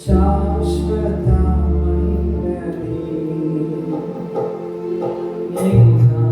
శాశ్వతమైనది ఇంకా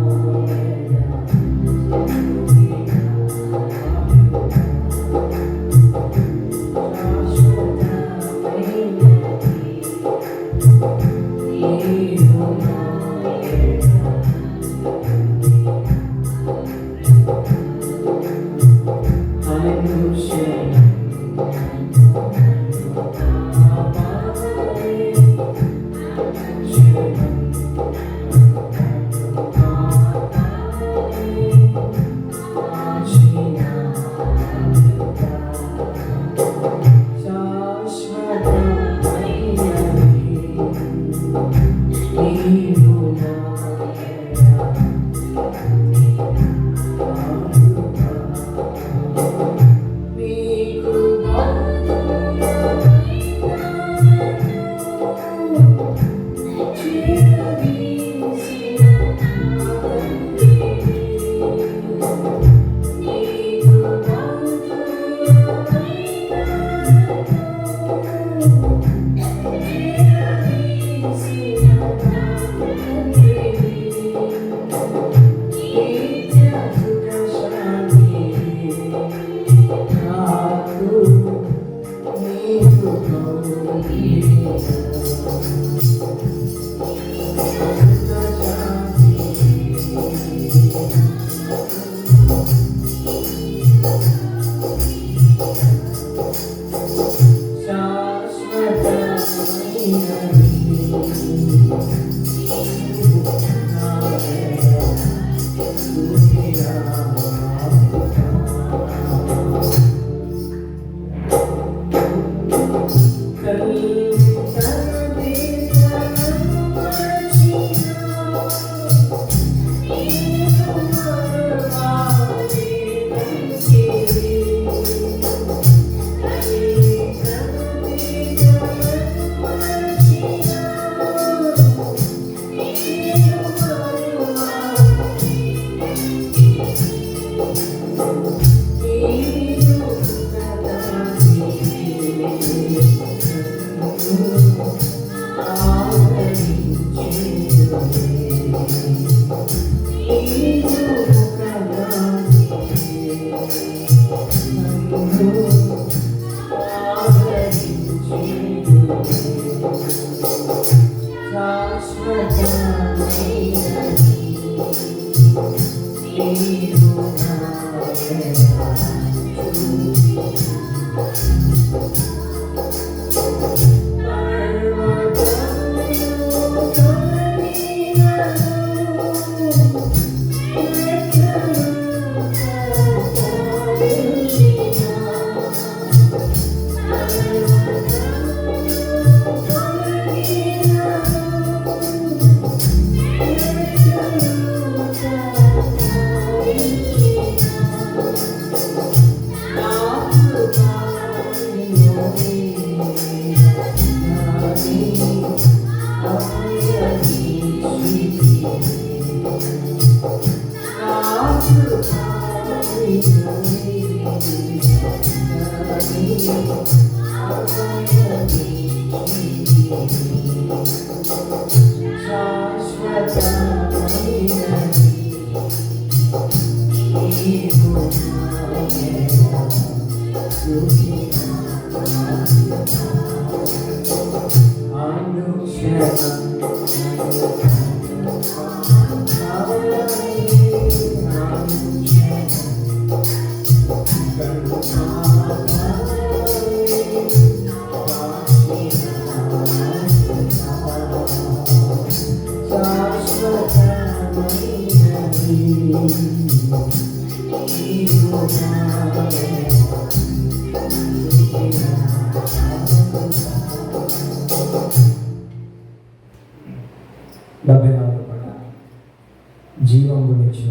జీవం గురించి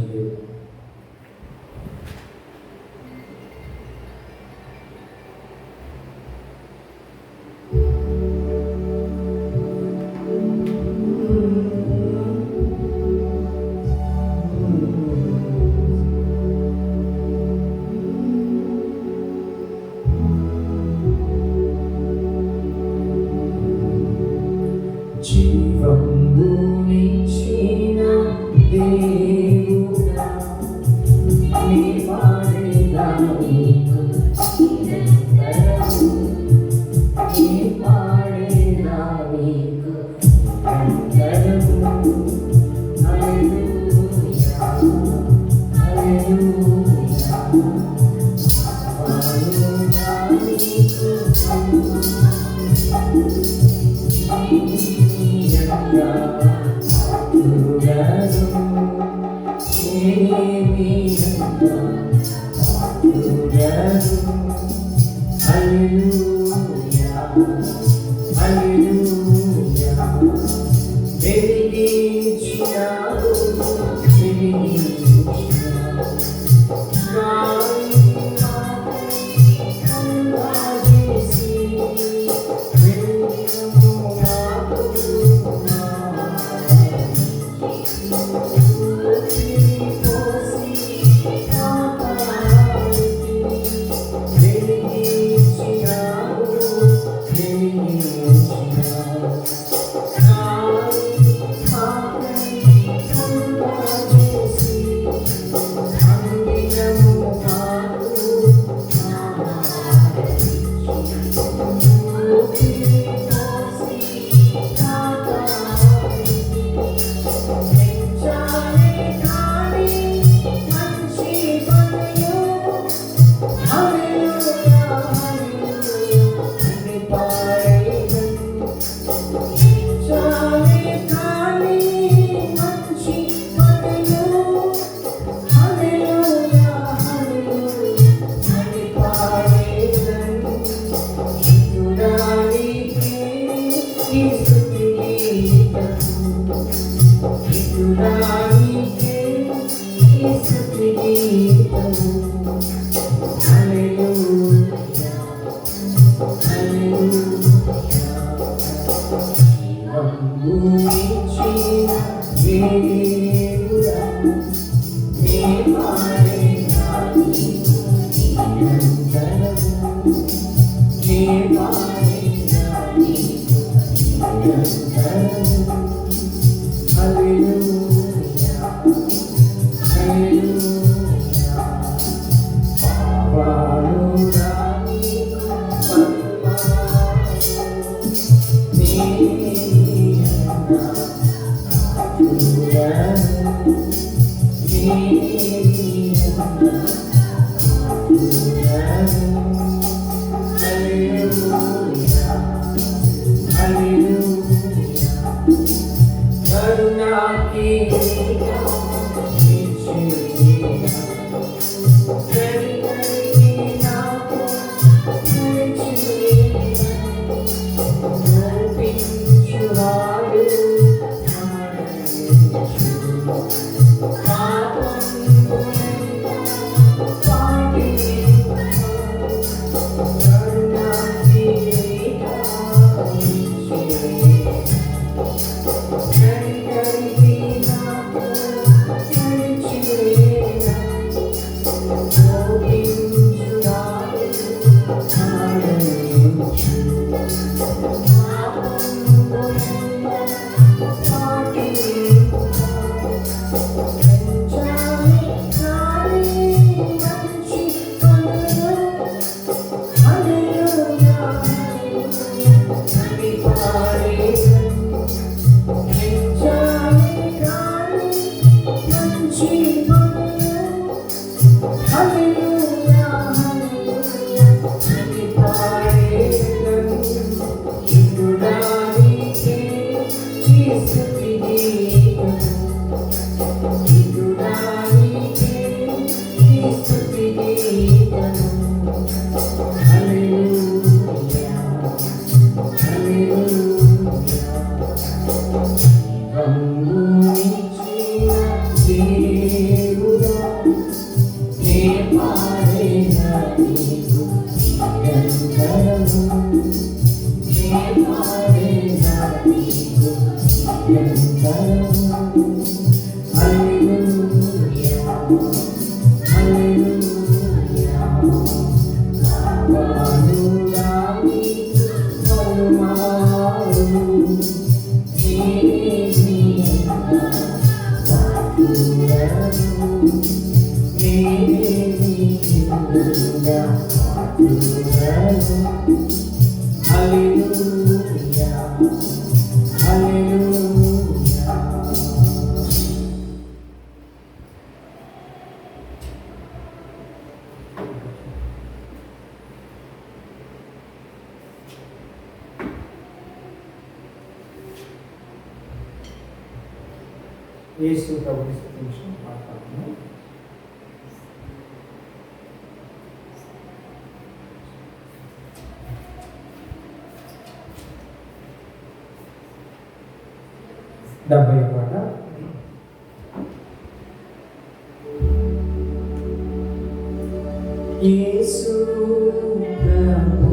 యేసు ప్రభుని స్తుతించి మాట్లాడుతున్నాం. డెబ్బై పాట. యేసు ప్రభు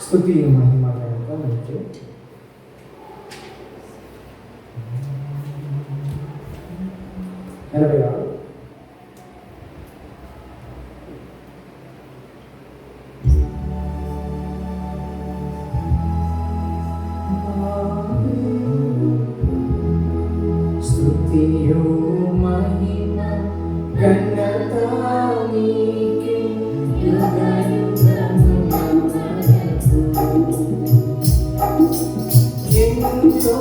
స్తుతి మహిమ కనుక నీకే. ఎనభై ఆరు. స్తుతియు మహిమ ఘనత నీకే యుగ ఎంతో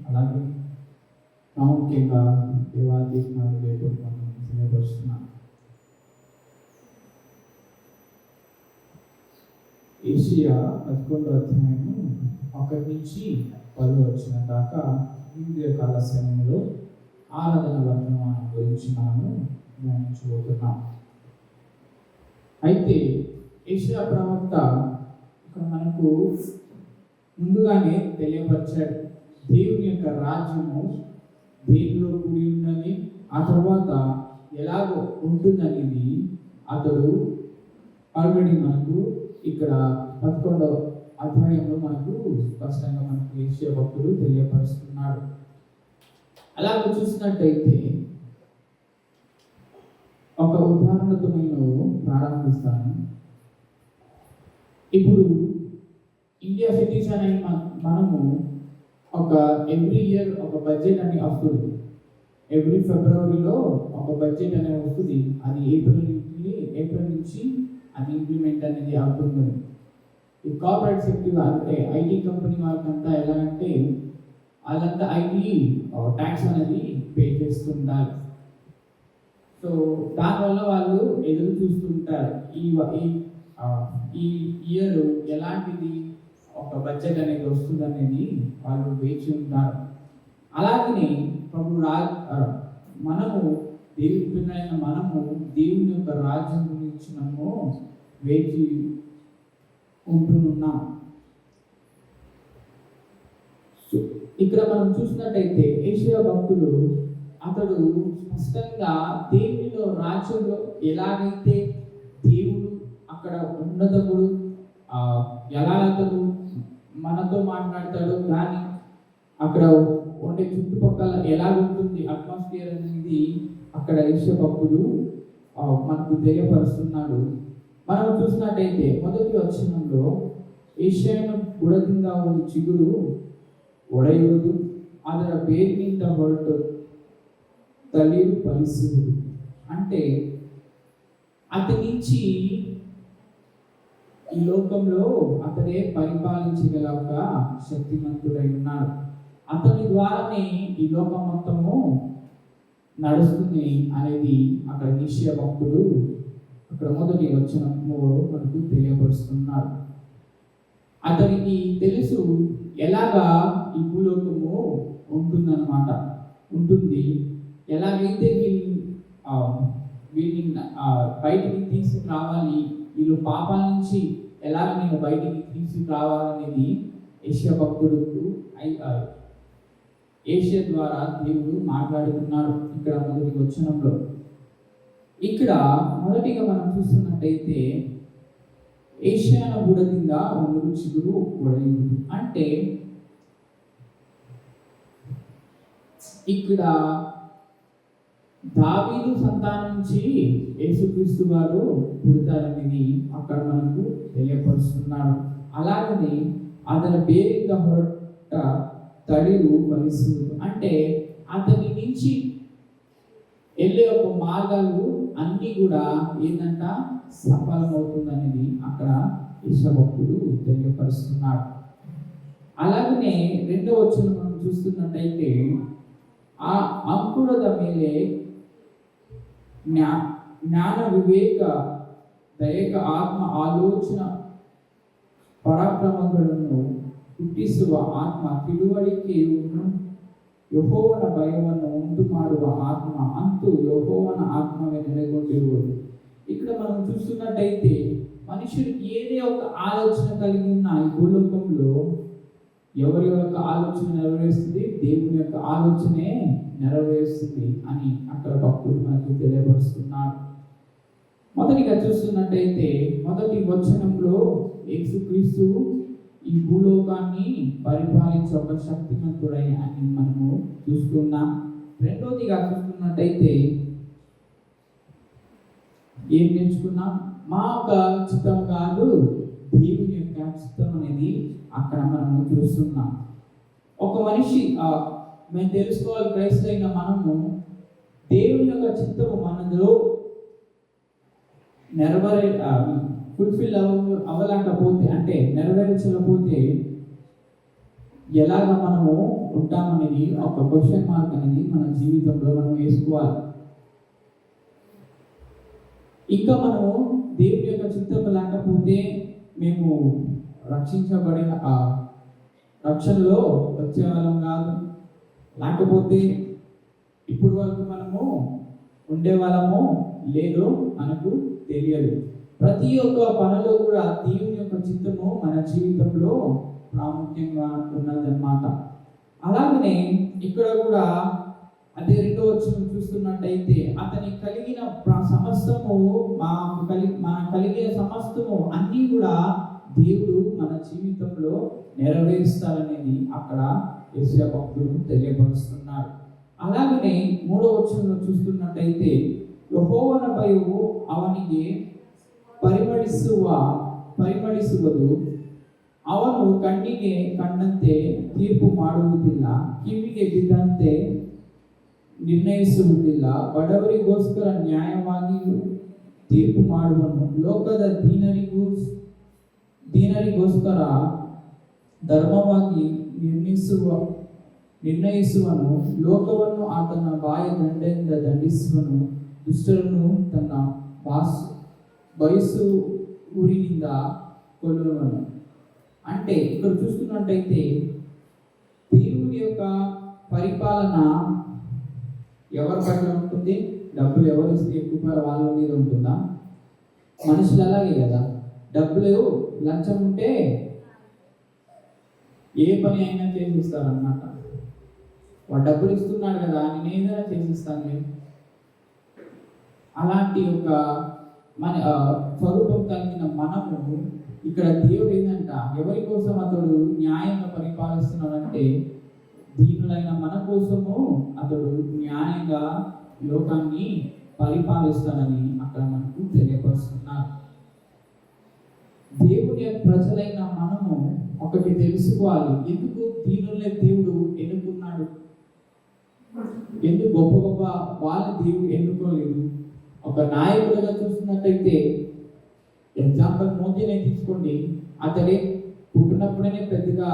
అలాగే ప్రాముఖ్యంగా దేవాదీనాలు రేపు మనం తెలియపరుస్తున్నాం. ఏషియా 11వ అధ్యాయము 1 నుంచి 10 వచ్చిన దాకా కాల సమయంలో ఆరాధన వర్తమానం గురించి మనము ధ్యానించబోతున్నాం. అయితే ఏషియా ప్రవక్త ఇక్కడ మనకు ముందుగానే తెలియపరిచాడు, దేవుని యొక్క రాజ్యము దేనిలో కూడి ఉందని, ఆ తర్వాత ఎలాగో ఉంటుందనేది అతడు ఆల్రెడీ మనకు ఇక్కడ 11వ అధ్యాయంలో మనకు స్పష్టంగా మనకు ఏషియా భక్తుడు తెలియపరుస్తున్నాడు. అలాగ చూసినట్టయితే ఒక ఉదాహరణతో నేను ప్రారంభిస్తాను. ఇప్పుడు ఇండియా సిటిజన్ అయిన మనము ఒక ఎవ్రీ ఇయర్ ఒక బడ్జెట్ అని వస్తుంది. ఎవ్రీ ఫిబ్రవరిలో ఒక బడ్జెట్ అనేది వస్తుంది. అది ఏప్రిల్ నుంచి అది ఇంప్లిమెంట్ అనేది అవుతుంది. ఈ కార్పొరేట్ సెక్టర్ అంటే ఐటీ కంపెనీ వాళ్ళకంతా ఎలా అంటే వాళ్ళంతా ఐటీ ట్యాక్స్ అనేది పే చేస్తుంటారు. సో దానివల్ల వాళ్ళు ఎదురు చూస్తుంటారు, ఈ ఇయర్ ఎలాంటిది ఒక బడ్జెట్ అనేది వస్తుంది అనేది వాళ్ళు వేచి ఉంటారు. అలాగనే మనము దేవుని పిల్లలైన మనము దేవుని యొక్క రాజ్యం గురించి మనము వేచి ఉంటున్నాం. ఇక్కడ మనం చూసినట్టయితే ఏషియా భక్తుడు అతడు స్పష్టంగా దేవునిలో రాజ్యంలో ఎలాగైతే దేవుడు అక్కడ ఉన్నతముడు ఎలా అతడు మనతో మాట్లాడతాడు, కానీ అక్కడ ఉండే చుట్టుపక్కల ఎలా ఉంటుంది అట్మాస్ఫియర్ అనేది అక్కడ ఏషియా భక్తుడు మనకు తెలియపరుస్తున్నాడు. మనం చూసినట్టయితే మొదటి వచనంలో ಏಷ್ಯಾನ ಬುಡದಿಂದ ಒಂದು ಚಿಗುರು ಒಡೆಯುವುದು, ಅದರ ಬೇರಿನಿಂದ ಹೊರಟು తల్లిలు ఫలిస్తుంది. అంటే అతని నుంచి ఈ లోకంలో అతడే పరిపాలించగల ఒక శక్తిమంతుడై ఉన్నాడు. అతని ద్వారానే ఈ లోకం మొత్తము నడుస్తుంది అనేది అక్కడ ఏషియా భక్తుడు అక్కడ మొదటి వచనము మనకు తెలియపరుస్తున్నాడు. అతనికి తెలుసు ఎలాగా ఈ భూలోకము ఉంటుంది. ఎలాగైతే వీళ్ళని బయటికి తీసుకురావాలి, వీళ్ళు పాపాల నుంచి ఎలాగ నేను బయటికి తీసుకురావాలనేది ఏషియా భక్తుడుకు ఏషియా ద్వారా దేవుడు మాట్లాడుతున్నాడు. ఇక్కడ మొదటి వచనంలో ఇక్కడ మొదటిగా మనం చూస్తున్నట్టయితే ఏషియాన బుడదింద ఒంగురు చిగురు ఒడయుడు అంటే ఇక్కడ దావీదు సంతానం నుంచి యేసుక్రీస్తు వారు పుడతారనేది అక్కడ మనకు తెలియపరుస్తున్నాడు. అలాగనే అతని బేరింద ಹೊರಟ తడిరు ఫలిస్తుంది అంటే అతని నుంచి వెళ్ళే ఒక మార్గాలు అన్నీ కూడా ఏంటంట సఫలమవుతుందనేది అక్కడ యెషయా తెలియపరుస్తున్నాడు. అలాగనే రెండవ వచనం మనం చూస్తున్నట్టయితే ఆ అంకుರದ ಮೇಲೆ ಜ್ಞಾನ ವಿವೇಕ ದಯಕ ಆತ್ಮ ಆಲೋಚನ ಪರಾಕ್ರಮಗಳನ್ನು ಹುಟ್ಟಿಸುವ ಆತ್ಮ ತಿಳುವಳಿಕೆಯನ್ನು ಯೆಹೋವನ ಭಯವನ್ನು ಉಂಟು ಮಾಡುವ ಆತ್ಮ ಅಂತೂ యెహోవన ఆత్మవే నెలకొండిరుವುದು. ఇక్కడ మనం చూస్తున్నట్టయితే మనుషుడికి ఏదే ఒక ఆలోచన కలిగి ఉన్న ఈ భూలోకంలో ఎవరి యొక్క ఆలోచన నెరవేరుస్తుంది? దేవుని యొక్క ఆలోచనే నెరవేరుస్తుంది అని అక్కడ భక్తుడు మనకు తెలియపరుస్తున్నాడు. మొదటిగా చూస్తున్నట్టయితే మొదటి వచనంలో యేసుక్రీస్తు ఈ భూలోకాన్ని పరిపాలించే ఒక శక్తిమంతుడై అని మనము చూస్తున్నాం. రెండోదిగా చూస్తున్నట్టయితే ఏం నేర్చుకున్నాం? మా యొక్క చిత్తం కాదు, దేవుని యొక్క చిత్తం అనేది అక్కడ మనము చూస్తున్నాం. ఒక మనిషి మేము తెలుసుకోవాలి, క్రైస్తవులైన మనము దేవుని యొక్క చిత్తము మనలో ఫుల్ఫిల్ అవ్వలేకపోతే, అంటే నెరవేర్చలేకపోతే ఎలాగ మనము ఉంటామనేది ఒక క్వశ్చన్ మార్క్ అనేది మన జీవితంలో మనం వేసుకోవాలి. ఇంకా మనము దేవుని యొక్క చిత్తం లేకపోతే మేము రక్షించబడిన రక్షణలో వచ్చే వాళ్ళం కాదు, లేకపోతే ఇప్పుడు వరకు మనము ఉండేవాళ్ళము లేదో మనకు తెలియదు. ప్రతి ఒక్క పనిలో కూడా దేవుని యొక్క చిత్తము మన జీవితంలో ప్రాముఖ్యంగా ఉన్నదన్నమాట. అలాగనే ఇక్కడ కూడా అదే రెండో వచనం చూస్తున్నట్టయితే అతని కలిగిన సమస్తము కలిగిన సమస్తము అన్నీ కూడా దేవుడు మన జీవితంలో నెరవేరుస్తారనేది అక్కడ యెషయా భక్తుడు తెలియపరుస్తున్నారు. అలాగనే మూడో వచనంలో చూస్తున్నట్టయితే యెహోవన భయವು ಅವನಿಗೆ ಪರಿಮಳಿಸುವುದು, ಅವನು ಕಣ್ಣಿಗೆ ಕಂಡಂತೆ ತೀರ್ಪು ಮಾಡುವುದಿಲ್ಲ, ಕಿವಿಗೆ ಬಿದ್ದಂತೆ ನಿರ್ಣಯಿಸುವುದಿಲ್ಲ, ಬಡವರಿಗೋಸ್ಕರ ನ್ಯಾಯವಾಗಿ ತೀರ್ಪು ಮಾಡುವನು, ಲೋಕದ ದೀನರಿಗೋಸ್ಕರ ಧರ್ಮವಾಗಿ ನಿರ್ಣಯಿಸುವನು, ಲೋಕವನ್ನು ಆತನ ಬಾಯ ದಂಡೆಯಿಂದ ದಂಡಿಸುವನು, ದುಷ್ಟರನ್ನು ತನ್ನ బయసు ఊరినింద కొలువను. అంటే ఇక్కడ చూస్తున్నట్టయితే దేవుడి యొక్క పరిపాలన ఎవరి పట్ల ఉంటుంది? డబ్బులు ఎవరు ఇస్తే ఎక్కువ వాళ్ళ మీద ఉంటుందా? మనుషులు అలాగే కదా, డబ్బులు లంచం ఉంటే ఏ పని అయినా చేసిస్తారన్నమాట. వాడు డబ్బులు ఇస్తున్నాడు కదా, నేను ఏదైనా చేసిస్తాను. అలాంటి ఒక మన స్వరూపం కలిగిన మనము ఇక్కడ దేవుడు ఏంటంట, ఎవరి కోసం అతడు న్యాయంగా పరిపాలిస్తున్నాడంటే దీనులైన మన కోసము అతడు న్యాయంగా లోకాన్ని పరిపాలిస్తాడని అక్కడ మనకు తెలియపరుస్తున్నారు. దేవుని ప్రజలైన మనము ఒకటి తెలుసుకోవాలి, ఎందుకు దీనులే దేవుడు ఎన్నుకున్నాడు, ఎందుకు గొప్ప గొప్ప వాళ్ళ దేవుడు ఎన్నుకోలేదు. ఒక నాయకుడిగా చూస్తున్నట్టయితే ఎగ్జాంపుల్ మోదీనే తీసుకోండి, అతడే పుట్టినప్పుడనే పెద్దగా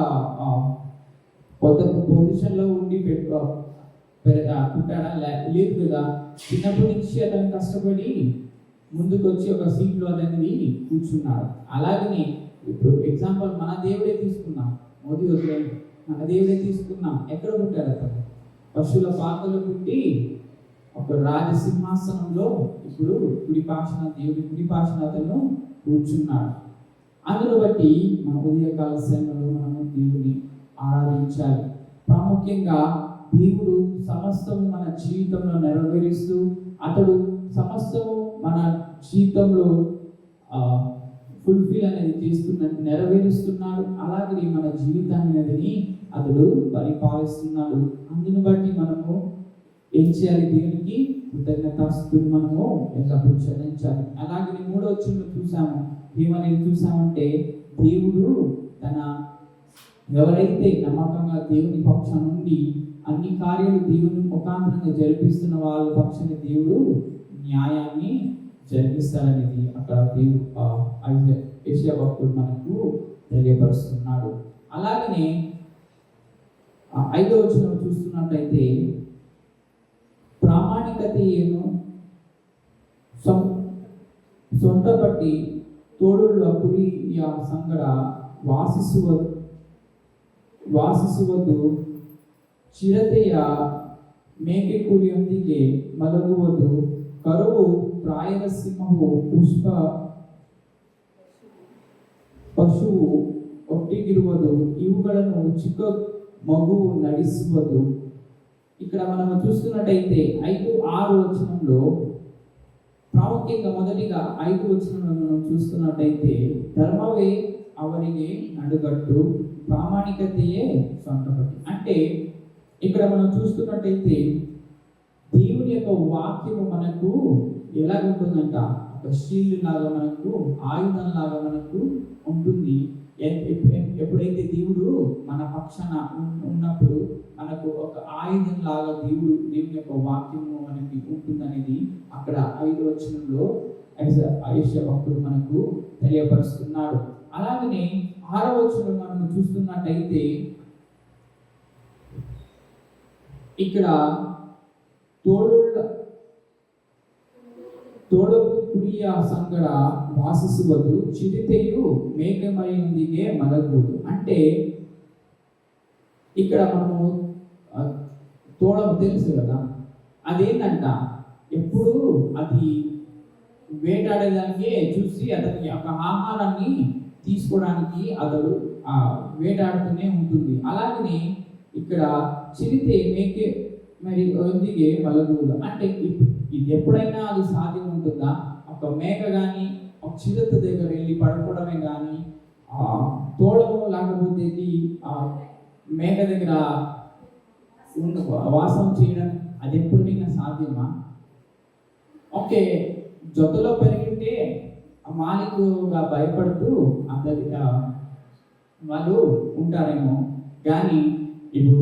కొత్త పొజిషన్లో ఉండి పుట్టాడా? లేదు కదా. చిన్నప్పటి నుంచి అతను కష్టపడి ముందుకు వచ్చి ఒక సీట్లో అనేది కూర్చున్నాడు. అలాగనే ఇప్పుడు ఎగ్జాంపుల్ మన దేవుడే తీసుకున్నాం, మోదీ వదిలేదు, మన దేవుడే తీసుకున్నాం. ఎక్కడ పుట్టారు అతను? పశువుల పాకలు పుట్టి ఒక రాజసింహాసనంలో ఇప్పుడు దేవుడి కుడిపాశన అతను కూర్చున్నాడు. అందును బట్టి మన ఉదయకాల సమయంలో మనము దేవుని ఆరాధించాలి. ప్రాముఖ్యంగా దేవుడు సమస్తము మన జీవితంలో నెరవేరుస్తూ, అతడు సమస్తము మన జీవితంలో ఫుల్ఫిల్ అనేది నెరవేరుస్తున్నాడు. అలాగే మన జీవితాన్ని అనేది అతడు పరిపాలిస్తున్నాడు. అందును బట్టి మనము ఏం చేయాలి? దేవునికి కృతజ్ఞతాస్తుతులు మనము ఎల్లప్పుడూ చెల్లించాలి. అలాగే 3వ వచనంలో చూసాము, ఏమనేది చూసామంటే, దేవుడు ఎవరైతే నమ్మకంగా దేవుని పక్షం నుండి అన్ని కార్యాలు దేవుని ముఖాంతరంగా జరిపిస్తున్న వాళ్ళ పక్షాన్ని దేవుడు న్యాయాన్ని జరిపిస్తాడనేది అక్కడ దేవుడు యెషయా భక్తుడు మనకు తెలియపరుస్తున్నాడు. అలాగనే 5వ వచనం చూస్తున్నట్టయితే, ಪ್ರಾಮಾಣಿಕತೆಯನ್ನು ಸೊಂಟಪಟ್ಟಿ ತೋಳುಳ್ಳ ಕುರಿಯ ಸಂಗಡ ವಾಸಿಸುವುದು ಚಿರತೆಯ ಮೇಕೆ ಕುರಿಯೊಂದಿಗೆ ಮಲಗುವುದು, ಕರುವು ಪ್ರಾಯದ ಸಿಂಹವು ಪಶುವು ಒಟ್ಟಿಗಿರುವುದು, ಇವುಗಳನ್ನು ಚಿಕ್ಕ ಮಗುವು ನಡೆಸುವುದು. ఇక్కడ మనం చూస్తున్నట్టయితే 5-6 వచనంలో ప్రాముఖ్యంగా మొదటిగా 5 వచనంలో మనం చూస్తున్నట్టయితే, ధర్మవే అవರಿಗೆ నడుగట్టు, ప్రామాణికతయే సొంతపట్టి. అంటే ఇక్కడ మనం చూస్తున్నట్టయితే దేవుని యొక్క వాక్యము మనకు ఎలా ఉంటుందంట? ఒక షీల్డ్ లాగా మనకు, ఆయుధం లాగా మనకు ఉంటుంది. ఎప్పుడైతే దేవుడు మన పక్షాన ఉన్నప్పుడు మనకు ఒక ఆయుధం లాగా దేవుని యొక్క వాక్యము మనకి ఉంటుందనేది అక్కడ 5వ వచనంలో యెషయా భక్తుడు మనకు తెలియపరుస్తున్నాడు. అలాగనే 6వ వచనం మనం చూస్తున్నట్టయితే, ఇక్కడ ತೋಳವು ಕುರಿಯ ಸಂಗಡ ವಾಸಿಸುವುದು, ಚಿರತೆಯು ಮೇಕೆಮರಿಯೊಂದಿಗೆ ಮಲಗುವುದು. అంటే ఇక్కడ మనము తోళం తెలుసు కదా, అదేంటంట, ఎప్పుడు అది వేటాడేదానికి చూసి అతని యొక్క ఆహారాన్ని తీసుకోవడానికి అతడు వేటాడుతూనే ఉంటుంది. అలాగనే ఇక్కడ చిరితే మేకే మరి ఒందిగే మలగుವುದು అంటే ఇది ఎప్పుడైనా అది సాధ్యం ఉంటుందా? ఒక మేక కానీ ఒక చిరుత దగ్గర వెళ్ళి పడుకోవడమే కానీ, తోళము లేకపోతే మేక దగ్గర వాసం చేయడం అది ఎప్పుడైనా సాధ్యమా? ఓకే, జొత్తలో పెరిగింటే మాలికుగా భయపడుతూ అందరి వాళ్ళు ఉంటారేమో, కానీ ఇప్పుడు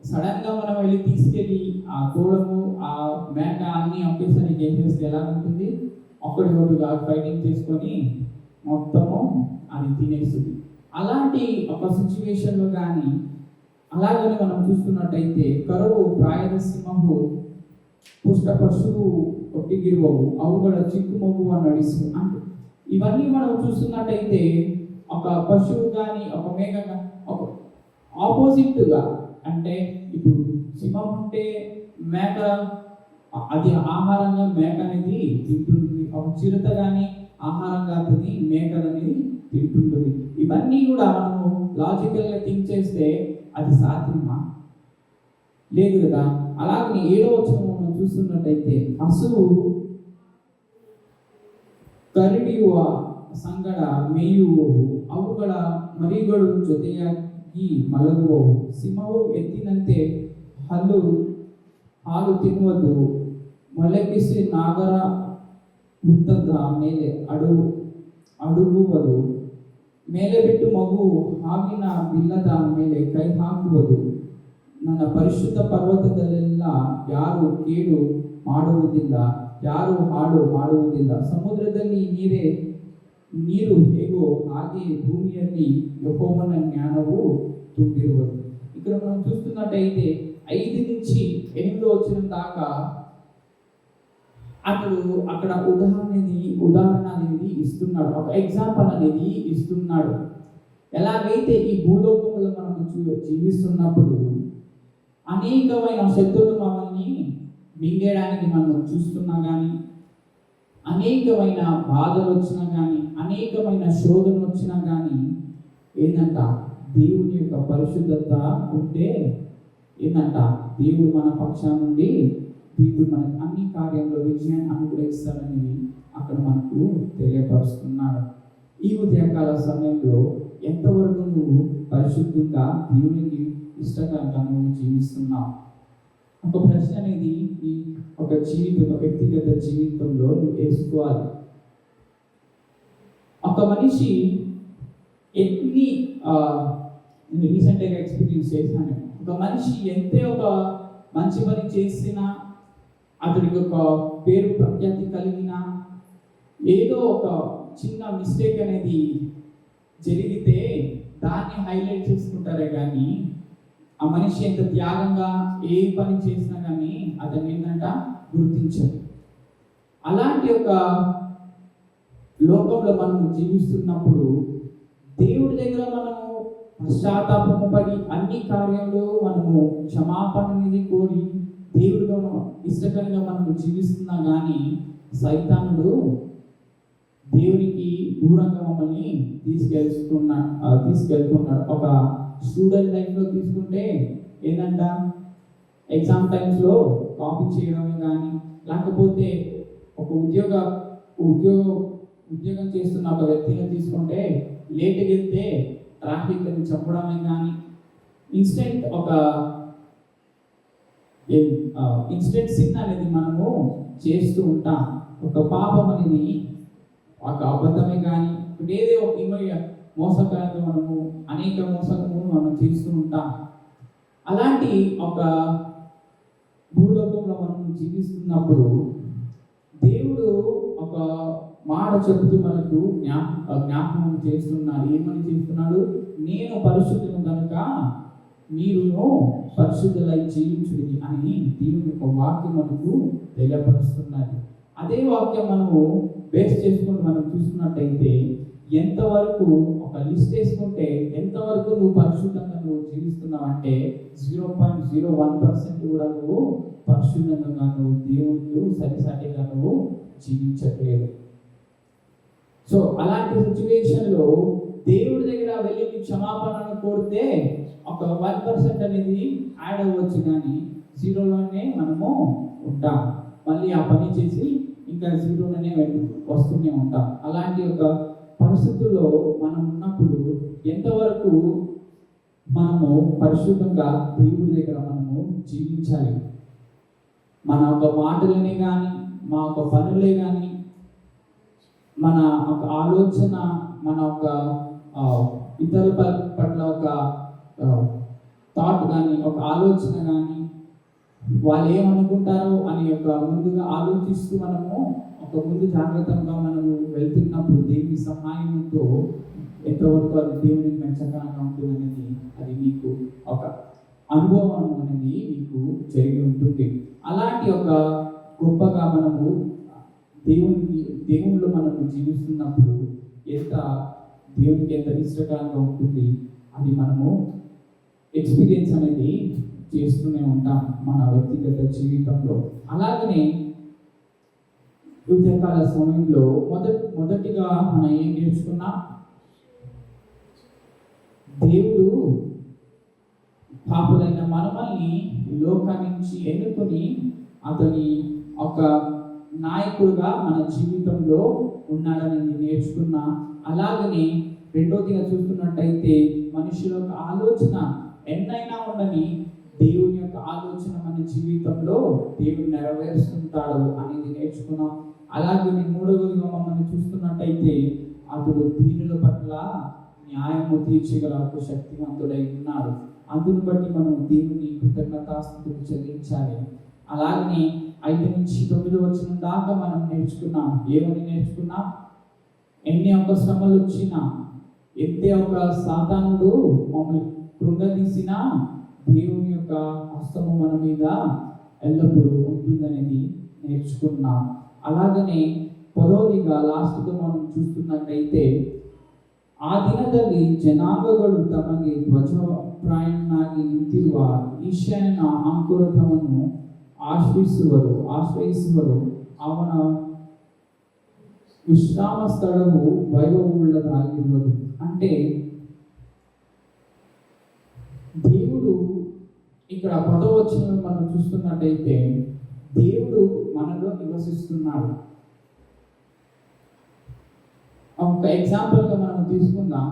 సడన్ గా మనం వెళ్ళి తీసుకెళ్ళి ఆ తోడము ఆ మేక అన్ని ఒకేసారి చేసేస్తే ఎలా ఉంటుంది? ఒకటిగా ఫైటింగ్ చేసుకొని మొత్తము అది తినేస్తుంది. అలాంటి ఒక సిచ్యువేషన్లో కానీ, అలాగని మనం చూస్తున్నట్టయితే, కరువు ప్రాయద సింహము పుష్ట పశువు ఒట్టిగిరువవు, అವುಗಳ చిక్కు మగువ నడిసు. అంటే ఇవన్నీ మనం చూస్తున్నట్టయితే ఒక పశువు కానీ ఒక మేక ఒక ఆపోజిట్గా, అంటే ఇప్పుడు సింహం ఉంటే మేక అది ఆహారంగా మేక అనేది తింటుంది, ఒక చిరుత కానీ ఆహారంగా అది మేకలని తింటుంటుంది. ఇవన్నీ కూడా మనము లాజికల్గా థింక్ చేస్తే అది సాధ్యమా? లేదు కదా. అలాగే 7వ వచనం మనం చూస్తున్నట్టయితే, ಹಸುವು ಕರಡಿಯುವ ಸಂಗಡ ಮೇಯುವವು, ಅವುಗಳ ಮರಿಗಳು ಜೊತೆಯಾಗಿ ಮಲಗುವವು, ಸಿಂಹವು ಎತ್ತಿನಂತೆ ಹಾಲು ತಿನ್ನುವುದು, ಮಲಗಿಸಿ ನಾಗರ ಹುತ್ತದ ಮೇಲೆ ಅಡುಗುವುದು, ಮೇಲೆ ಬಿಟ್ಟು ಮಗು ಹಾವಿನ ಬಿಲ್ಲದ ಮೇಲೆ ಕೈ ಹಾಕುವುದು, ನನ್ನ ಪರಿಶುದ್ಧ ಪರ್ವತದಲ್ಲೆಲ್ಲ ಯಾರು ಕೇಡು ಮಾಡುವುದಿಲ್ಲ, ಯಾರು ಹಾಡು ಮಾಡುವುದಿಲ್ಲ. ಸಮುದ್ರದಲ್ಲಿ ನೀರು ಹೇಗೋ ಹಾಗೆ ಭೂಮಿಯಲ್ಲಿ ಯೆಹೋವನ ಜ್ಞಾನವು ತುಂಬಿರುವುದು. ఇక్కడ మనం చూస్తున్నట్టయితే 5 నుంచి 8 వచనం దాకా అతడు అక్కడ ఉదాహరణ అనేది ఇస్తున్నాడు, ఒక ఎగ్జాంపుల్ అనేది ఇస్తున్నాడు. ఎలాగైతే ఈ భూలోకంలో మనం జీవిస్తున్నప్పుడు అనేకమైన శత్రువులు మనల్ని మింగేయడానికి మనం చూస్తున్నా కానీ, అనేకమైన బాధలు వచ్చినా కానీ, అనేకమైన శోధనలు వచ్చినా కానీ ఏంటంట, దేవుని యొక్క పరిశుద్ధత ఉంటే ఏంటంట, దేవుడు మన పక్షాన నుండి దేవుడు మనకు అన్ని కార్యంలో విజయాన్ని అనుగ్రహిస్తాడని అక్కడ మనకు తెలియపరుస్తున్నాడు. ఈ ఉదయకాల సమయంలో ఎంతవరకు నువ్వు పరిశుద్ధంగా దేవునికి ఇష్టకరంగా నువ్వు జీవిస్తున్నావు? ఒక ప్రశ్న అనేది ఈ ఒక వ్యక్తిగత జీవితంలో నువ్వు వేసుకోవాలి. ఒక మనిషి ఎన్ని రీసెంట్గా ఎక్స్పీరియన్స్ చేశాను, ఒక మనిషి ఎంతే ఒక మంచి పని చేసినా, అతడికి ఒక పేరు ప్రఖ్యాతి కలిగిన, ఏదో ఒక చిన్న మిస్టేక్ అనేది జరిగితే దాన్ని హైలైట్ చేసుకుంటారే కానీ ఆ మనిషి ఎంత త్యాగంగా ఏ పని చేసినా కానీ అతన్ని ఏంటంట గుర్తించదు. అలాంటి ఒక లోకంలో మనం జీవిస్తున్నప్పుడు దేవుడి దగ్గర మనము పశ్చాత్తాపము పడి అన్ని కార్యాలు మనము క్షమాపణ అనేది కోరి దేవుడిగా ఇష్టకరంగా మనము జీవిస్తున్నా కానీ సైతానుడు దేవునికి దూరంగా మమ్మల్ని తీసుకెళ్తున్నాడు. ఒక స్టూడెంట్ లైఫ్లో తీసుకుంటే ఏంటంట, ఎగ్జామ్ టైమ్స్లో కాపీ చేయడమే కానీ, లేకపోతే ఒక ఉద్యోగం చేస్తున్న ఒక వ్యక్తిని తీసుకుంటే లేట్కి వెళ్తే ట్రాఫిక్ అని చెప్పడమే కానీ, ఇన్స్టెంట్ సిన్ అనేది మనము చేస్తూ ఉంటాం. ఒక పాపం అనేది ఒక అబద్ధమే కానీ ఏదో ఒక మోసకరంగా మనము అనేక మోసము మనం చేస్తూ ఉంటాం. అలాంటి ఒక భూలోకంలో మనం జీవిస్తున్నప్పుడు దేవుడు ఒక మాట చెబుతూ మనకు జ్ఞాపకం చేస్తున్నాడు. ఏమని చేస్తున్నాడు? నేను పరిశుద్ధులను కనుక మీరును పరిశుద్ధులై జీవించుడి అని దేవుని ఒక వాక్యం మనకు తెలియపరుస్తున్నది. అదే వాక్యం మనము బేస్ చేసుకొని మనం చూసుకున్నట్టయితే ఎంతవరకు ఒక లిస్ట్ వేసుకుంటే ఎంతవరకు నువ్వు పరిశుద్ధంగా నువ్వు జీవిస్తున్నావు అంటే 0.01% కూడా నువ్వు పరిశుద్ధంగా నువ్వు దేవుడికి సరిసాటిగా నువ్వు జీవించట్లేదు. సో అలాంటి సిచ్యువేషన్లో దేవుడి దగ్గర వెళ్ళి క్షమాపణను కోరితే ఒక 1% అనేది యాడ్ అవ్వచ్చు, కానీ 0లోనే మనము ఉంటాం. మళ్ళీ ఆ పని చేసి ఇంకా 0లోనే వస్తూనే ఉంటాం. అలాంటి ఒక పరిస్థితుల్లో మనం ఉన్నప్పుడు ఎంతవరకు మనము పరిశుద్ధంగా దేవుడి దగ్గర మనము జీవించాలి? మన ఒక మాటలనే కానీ, మా ఒక పనులే కానీ, మన ఒక ఆలోచన, మన ఒక ఇతరుల పట్ల ఒక థాట్ కానీ, ఒక ఆలోచన కానీ, వాళ్ళు ఏమనుకుంటారో అని ఒక ముందుగా ఆలోచిస్తూ మనము ఒక ముందు జాగ్రత్తగా మనము వెళ్తున్నప్పుడు దేవుని సహాయంతో ఎంతవరకు అది దేవునికి మెచ్చకరంగా ఉంటుంది అనేది అది మీకు ఒక అనుభవం అనేది మీకు జరిగి ఉంటుంది. అలాంటి ఒక గొప్పగా మనము దేవునిలో మనము జీవిస్తున్నప్పుడు దేవునికి ఎంత ఇష్టకరంగా ఉంటుంది అది మనము ఎక్స్పీరియన్స్ అనేది చేస్తూనే ఉంటాం మన వ్యక్తిగత జీవితంలో. అలాగనే ఉదయకాల సమయంలో మొదటిగా మనం ఏం నేర్చుకున్నా, దేవుడు పాపులైన మనల్ని లోకాన్ని నుంచి ఎన్నుకొని అతని ఒక నాయకుడుగా మన జీవితంలో ఉన్నాడని నేర్చుకున్నా. అలాగనే రెండోదిగా చూస్తున్నట్టయితే మనుషుల యొక్క ఆలోచన ఎన్నైనా ఉండని దేవుని యొక్క ఆలోచన మన జీవితంలో దేవుడు నెరవేరుస్తుంటాడు అనేది నేర్చుకున్నాం. అలాగే మూడవదిగా మమ్మల్ని చూస్తున్నట్టయితే అతడు దీనుల పట్ల న్యాయము తీర్చగల ఒక శక్తివంతుడై ఉన్నాడు. అందును బట్టి మనం దేవుని కృతజ్ఞతాస్తుతులు చెల్లించాలి. అలాగనే 5 నుంచి 9 వచనం దాకా మనం నేర్చుకున్నాం. ఏమని నేర్చుకున్నాం? ఎన్ని ఒక శ్రమలు వచ్చినా, ఎంతే ఒక సాతానుడు మమ్మల్ని కృంగదీసినా దేవుని యొక్క హస్తము మన మీద ఎల్లప్పుడూ ఉంటుందనేది నేర్చుకున్నాం. అలాగనే పదోదిగా లాస్ట్గా మనం చూస్తున్నట్టయితే ಆ ದಿನದಲ್ಲಿ ಜನಾಂಗಗಳು ತಮಗೆ ಧ್ವಜಪ್ರಾಯನಾಗಿ ನಿಂತಿರುವ ಈಶಾನ್ಯನ ಅಂಕುರವನ್ನು ಆಶ್ರಯಿಸುವರು ಅವನ విశ్రామ స్థలము వైభవముಳ್ಳదాగిరువదు. అంటే దేవుడు ఇక్కడ 10వ వచనంలో మనం చూస్తున్నట్టయితే దేవుడు మనలో నివసిస్తున్నాడు. ఒక ఎగ్జాంపుల్గా మనం తీసుకుందాం.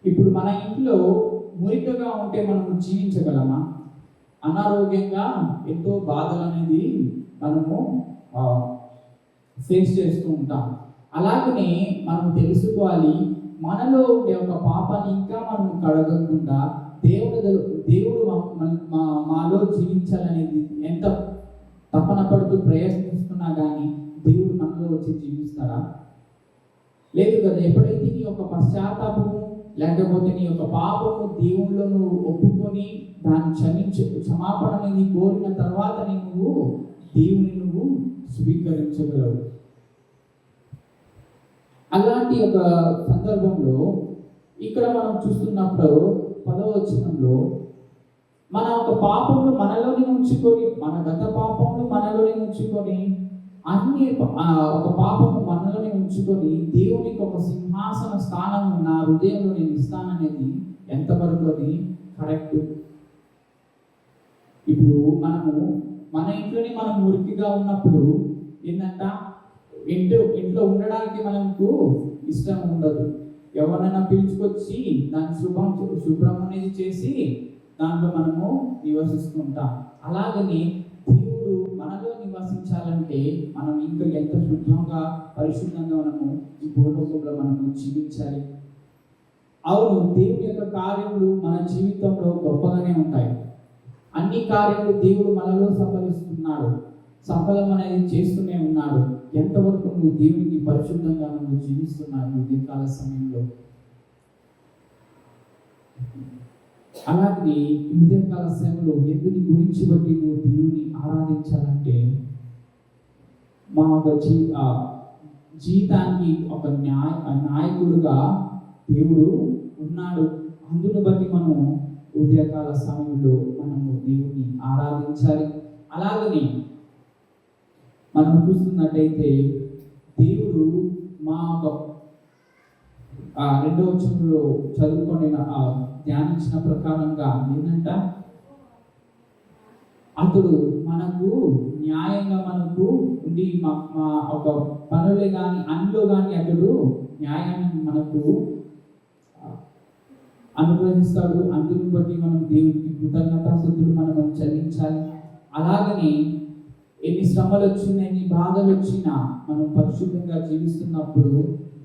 ఇప్పుడు మన ఇంట్లో మురికగా ఉంటే మనం జీవించగలమా? అనారోగ్యంగా ఎంతో బాధలు అనేది మనము ఫేస్ చేస్తూ ఉంటాం. అలాగనే మనం తెలుసుకోవాలి, మనలో ఉండే ఒక పాపాన్ని ఇంకా మనం కడగకుండా దేవుడు మాలో జీవించాలనేది ఎంత తపన పడుతూ ప్రయత్నిస్తున్నా కానీ దేవుడు మనలో వచ్చి జీవిస్తాడా? లేదు కదా. ఎప్పుడైతే నీ యొక్క పశ్చాత్తాపము లేకపోతే నీ యొక్క పాపము దేవుళ్ళలో నువ్వు ఒప్పుకొని దాన్ని క్షమాపణ అనేది కోరిన తర్వాత నువ్వు దేవుని నువ్వు స్వీకరించగలవు. అలాంటి ఒక సందర్భంలో ఇక్కడ మనం చూస్తున్నప్పుడు 10వ వచనంలో మన ఒక పాపములు మనలోనే ఉంచుకొని, మన గత పాపములు మనలోనే ఉంచుకొని, అన్ని ఒక పాపము మనలోనే ఉంచుకొని దేవునికి ఒక సింహాసన స్థానం నా హృదయంలో నేను ఇస్తాననేది ఎంతవరకు అది కరెక్ట్? ఇప్పుడు మనము మన ఇంట్లోనే మనం మురికిగా ఉన్నప్పుడు ఏంటంట, ఇంట్లో ఉండడానికి మనకు ఇష్టం ఉండదు. ఎవరైనా పిలుచుకొచ్చి దాన్ని శుభ్రం అనేది చేసి దాంట్లో మనము నివసిస్తుంటాం. అలాగని దేవుడు మనలో నివసించాలంటే మనం ఇంకా ఎంత శుభ్రంగా పరిశుద్ధంగా మనము ఈ భూలోకంలో మనము జీవించాలి. అవును, దేవుని యొక్క కార్యములు మన జీవితంలో గొప్పగానే ఉంటాయి. అన్ని కార్యములు దేవుడు మనలో సఫలం అనేది చేస్తూనే ఉన్నాడు. ఎంతవరకు నువ్వు దేవునికి పరిశుద్ధంగా నువ్వు జీవిస్తున్నావు ఉదయకాల సమయంలో? అలాగే ఉదయకాల సమయంలో ఎందుని గురించి బట్టి నువ్వు దేవుని ఆరాధించాలంటే మా ఒక జీవితానికి ఒక నాయకుడుగా దేవుడు ఉన్నాడు. అందును బట్టి మనం ఉదయకాల సమయంలో మనము దేవుని ఆరాధించాలి. అలాగనే మనం చూస్తున్నట్టయితే దేవుడు మా 2వ వచనంలో చదువుకొని ధ్యానించిన ప్రకారంగా ఏంటంట, అతడు మనకు న్యాయంగా మనకు ఉండి మా ఒక పనులే కానీ అన్నిలో కానీ అతడు న్యాయాన్ని మనకు అనుగ్రహిస్తాడు. అందుని బట్టి మనం దేవునికి కృతజ్ఞతాస్తుతులు మనం చెల్లించాలి. అలాగనే ఎన్ని శ్రమలు వచ్చినా ఎన్ని బాధలు వచ్చినా మనం పరిశుద్ధంగా జీవిస్తున్నప్పుడు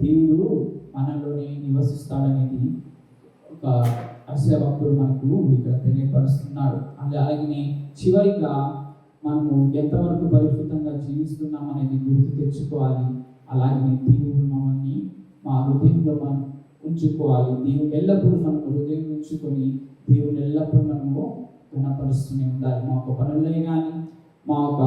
దేవుడు మనలోనే నివసిస్తాడనేది ఒక యెషయా భక్తుడు మనకు ఇక్కడ తెలియపరుస్తున్నాడు. అలాగనే చివరిగా మనము ఎంతవరకు పరిశుద్ధంగా జీవిస్తున్నాం అనేది గుర్తు తెచ్చుకోవాలి. అలాగనే దేవుడు మమ్మల్ని మా హృదయంలో మనం ఉంచుకోవాలి. దేవుడు ఎల్లప్పుడూ మనం హృదయం ఉంచుకొని దేవుని ఎల్లప్పుడూ మనము గుణపరుస్తూనే ఉండాలి. మా యొక్క పనులే కానీ, మా యొక్క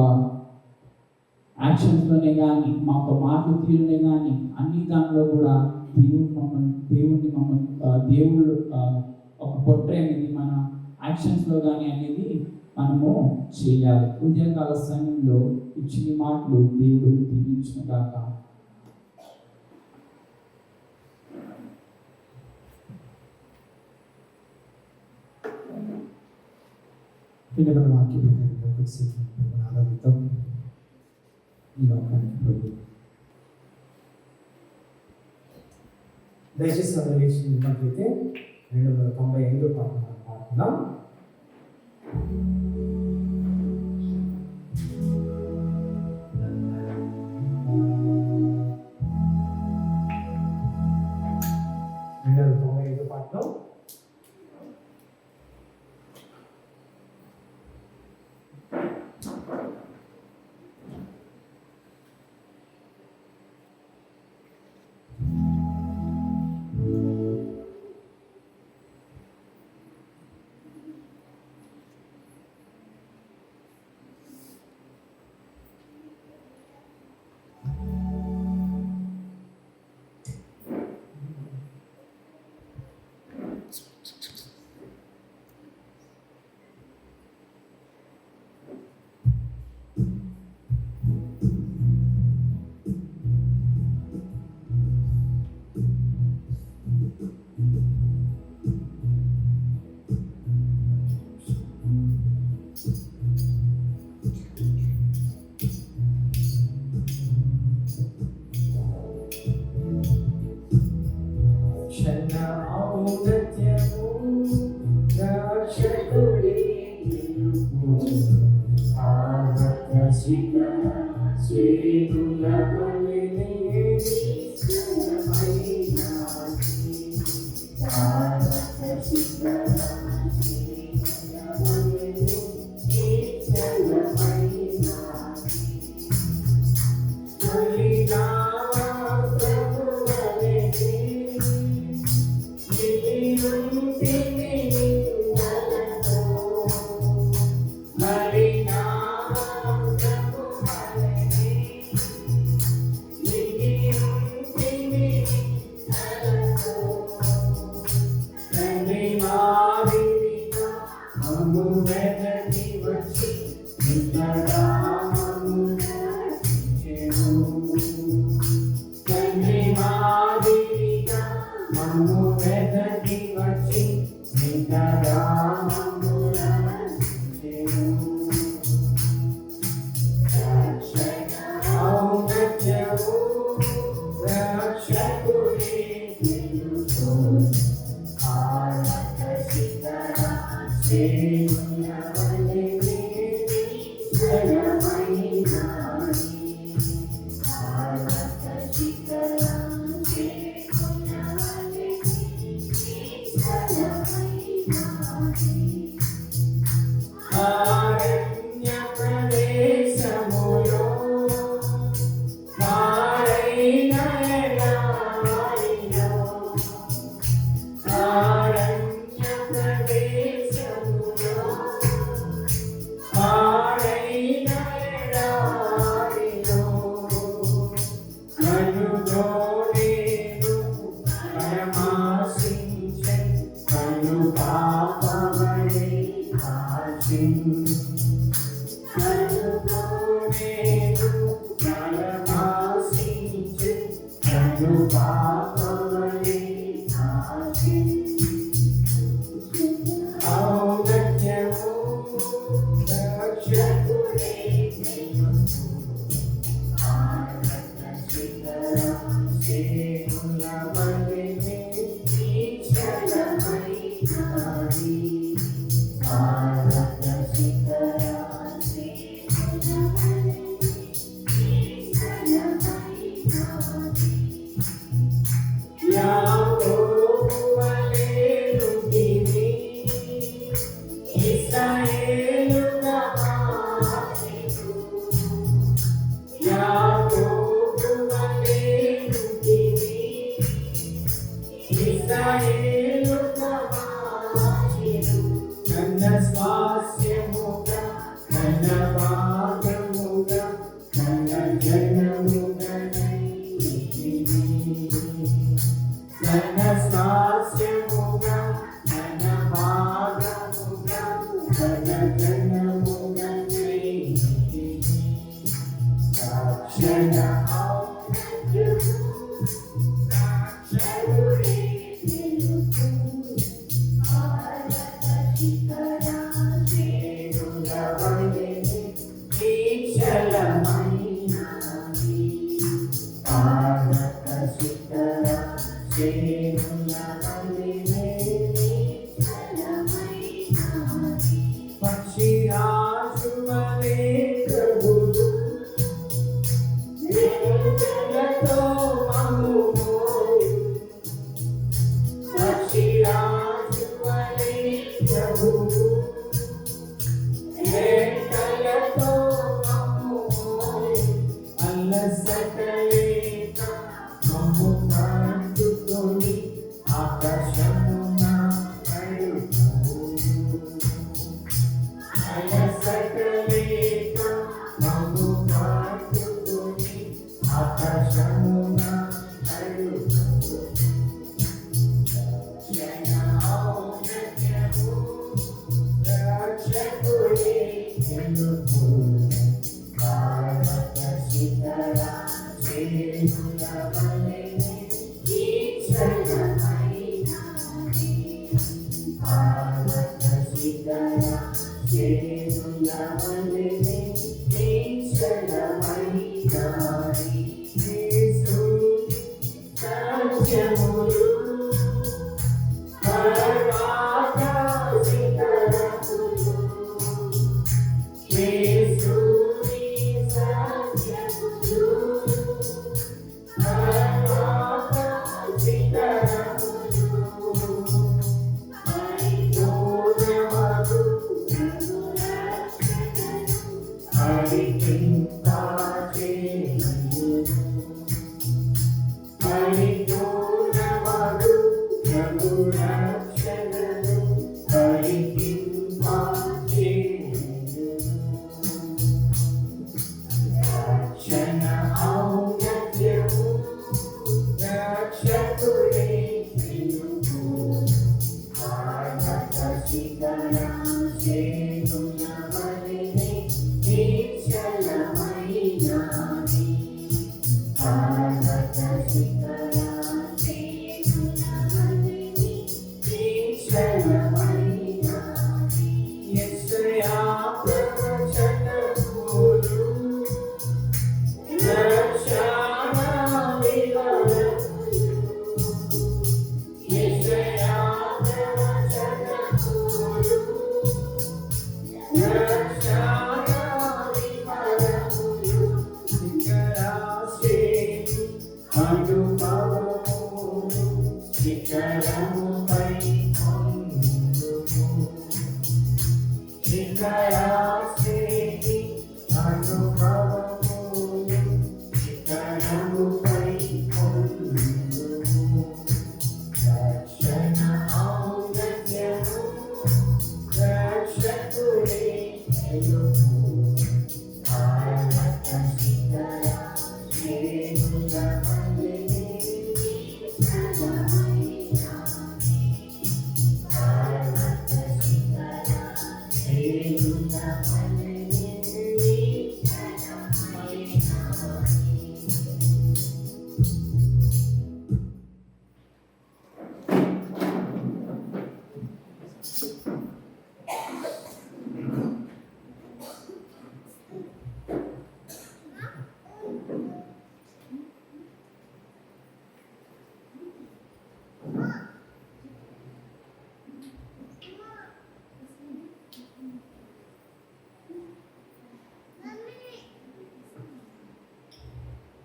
యాక్షన్స్లోనే కానీ, మా యొక్క మాటలు తీరునే కానీ అన్ని దానిలో కూడా దేవుడు ఒక పొట్రే అనేది మన యాక్షన్స్లో కానీ అనేది మనము చేయాలి. ఉదయకాల సమయంలో ఇచ్చిన మాటలు దేవుడు దీవించుగాక. వినగల వాక్యం ఆధారితం ఈ లోకానికి ప్రభు. దయచేసి అందరూ లేచి ఉన్నట్లయితే 295 పాట పాడుతున్నాం. పాటలో ఔన్నత్యము రక్షకుడే నిలుపు ఆకర్షిత శ్రీగుణ బలిని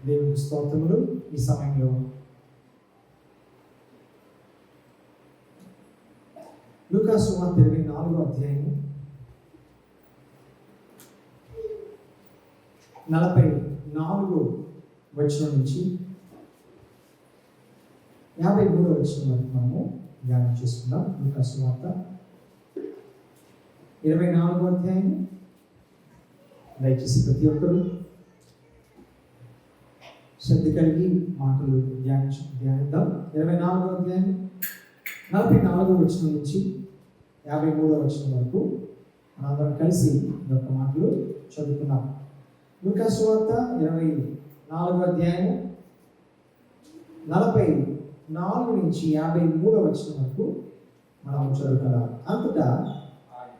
దేవునికి స్తోత్రములు. ఈ సమయంలో లూకాసు సువార్త 24వ అధ్యాయం 44వ వచనం నుంచి 53వ వచనం వరకు మనము ధ్యానం చేసుకుందాం. లూకాసు సువార్త 24వ అధ్యాయం. దయచేసి ప్రతి ఒక్కరు శ్రద్ధ కలిగి మాటలు ధ్యానిద్దాం. 24వ అధ్యాయం 44వ వచనం నుంచి 53వ వచనం వరకు మనందరం కలిసి ఈ యొక్క మాటలు చదువుకున్నాం. లూకాసు సువార్త 24వ అధ్యాయం 44 నుంచి 53వ వచనం వరకు మనం చదువుకున్నాం. అంతటా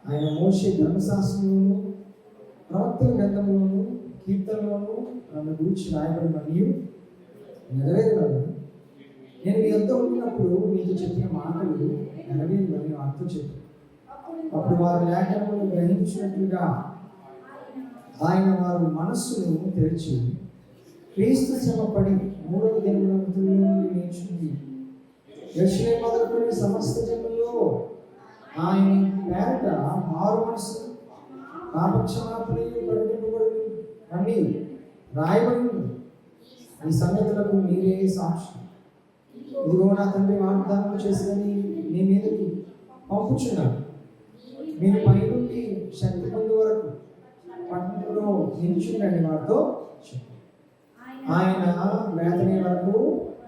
ఆయన మోషే ధర్మశాస్త్రంలోను ప్రవక్తల గ్రంథంలోను కీర్తనలోను నన్ను గురించి రాయబడినవి నెరవేరగలను. నేను మీ వద్ద ఉన్నప్పుడు మీకు చెప్పిన మాటలు నెరవేరని వారితో చెప్పాను. అప్పుడు వారు లేఖనములను గ్రహించినట్లుగా ఆయన వారు మనస్సును తెరిచి క్రీస్తు శ్రమపడి 3వ దినమున లేచింది యెరూషలేము మొదలుకొని సమస్త జనుల్లో ఆయన పేరట మారు మనస్సు పాపక్షమాపణ ప్రకటింపబడి అన్నీ రాయబడి ఈ సంగతులకు మీరే సాక్షి. ఇదిగో నా తండ్రి వాగ్దానం చేసిందని మీ మీదకి పంపుచున్నాను. మీరు పైనుండి శక్తి పొందే వరకు పట్టణంలో నిల్చుండండి వారితో చెప్పారు. ఆయన వేతనే వరకు